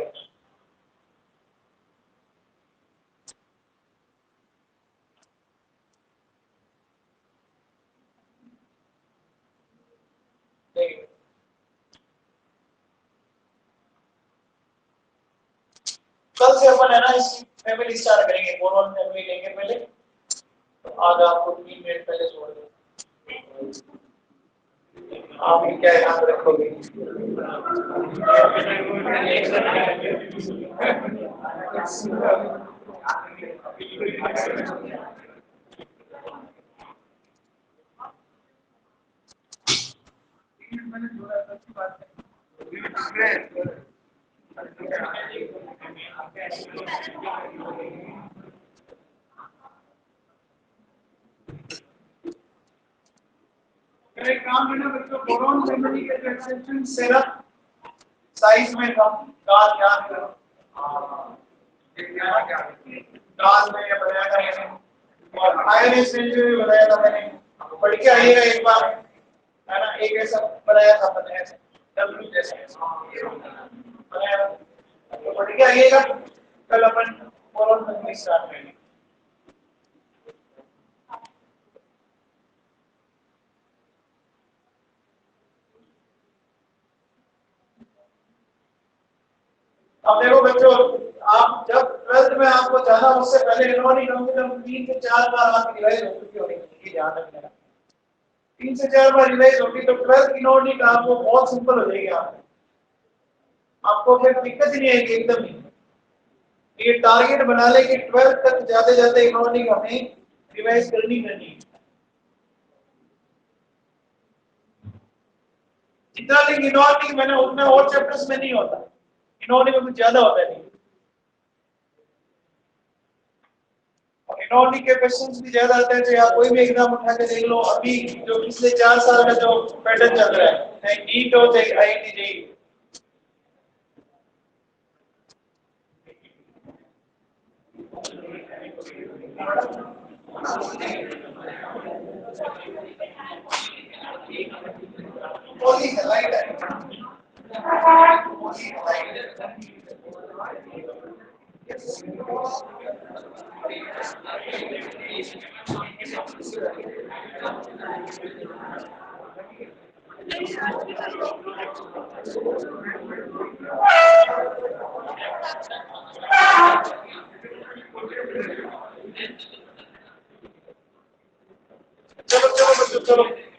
कल से अपन है ना इसकी फैमिली स्टार्ट करेंगे, बोरॉन फैमिली लेंगे पहले, तो आज आपको 3 मिनट पहले छोड़ दूं, आप क्या याद रखोगे? एक काम है ना बच्चों, बोरॉन फैमिली के जो एक्सेप्शन सेरा साइज में कम, गाल याद करो, गाल में बताया था मैंने, और आयन एक्सचेंज में बताया था मैंने, पढ़ के आइएगा एक बार, है ना, एक ऐसा बनाया था मैंने, डब्ल्यू जैसा बनाया, तो पढ़ के आइएगा, कल अपन बोरॉन फैमिली स्टार्ट करेंगे। अब देखो बच्चों, आप जब 12th में आपको जाना उससे पहले इलेक्ट्रॉनिक कम से कम 3 से 4 बार आपकी रिवाइज हो चुकी होगी, ये ध्यान रखना, 3 से 4 बार रिवाइज होगी तो 12th इलेक्ट्रॉनिक आपको बहुत सिंपल हो जाएगी, आपको फिर दिक्कत ही नहीं आएगी एकदम ही। ये टारगेट बना ले कि 12th तक जाते जाते इकोनॉमिक हमें रिवाइज करनी है। जितना भी इकोनॉमिक मैंने उतना और चैप्टर्स में नहीं होता, इकोनॉमिक में कुछ ज्यादा होता नहीं, और इकोनॉमिक के क्वेश्चंस भी ज्यादा आते हैं, तो आप कोई भी एग्जाम उठा के देख लो, अभी जो पिछले 4 साल का जो पैटर्न चल रहा है, चाहे नीट हो चाहे आईआईटी जेईई, चलो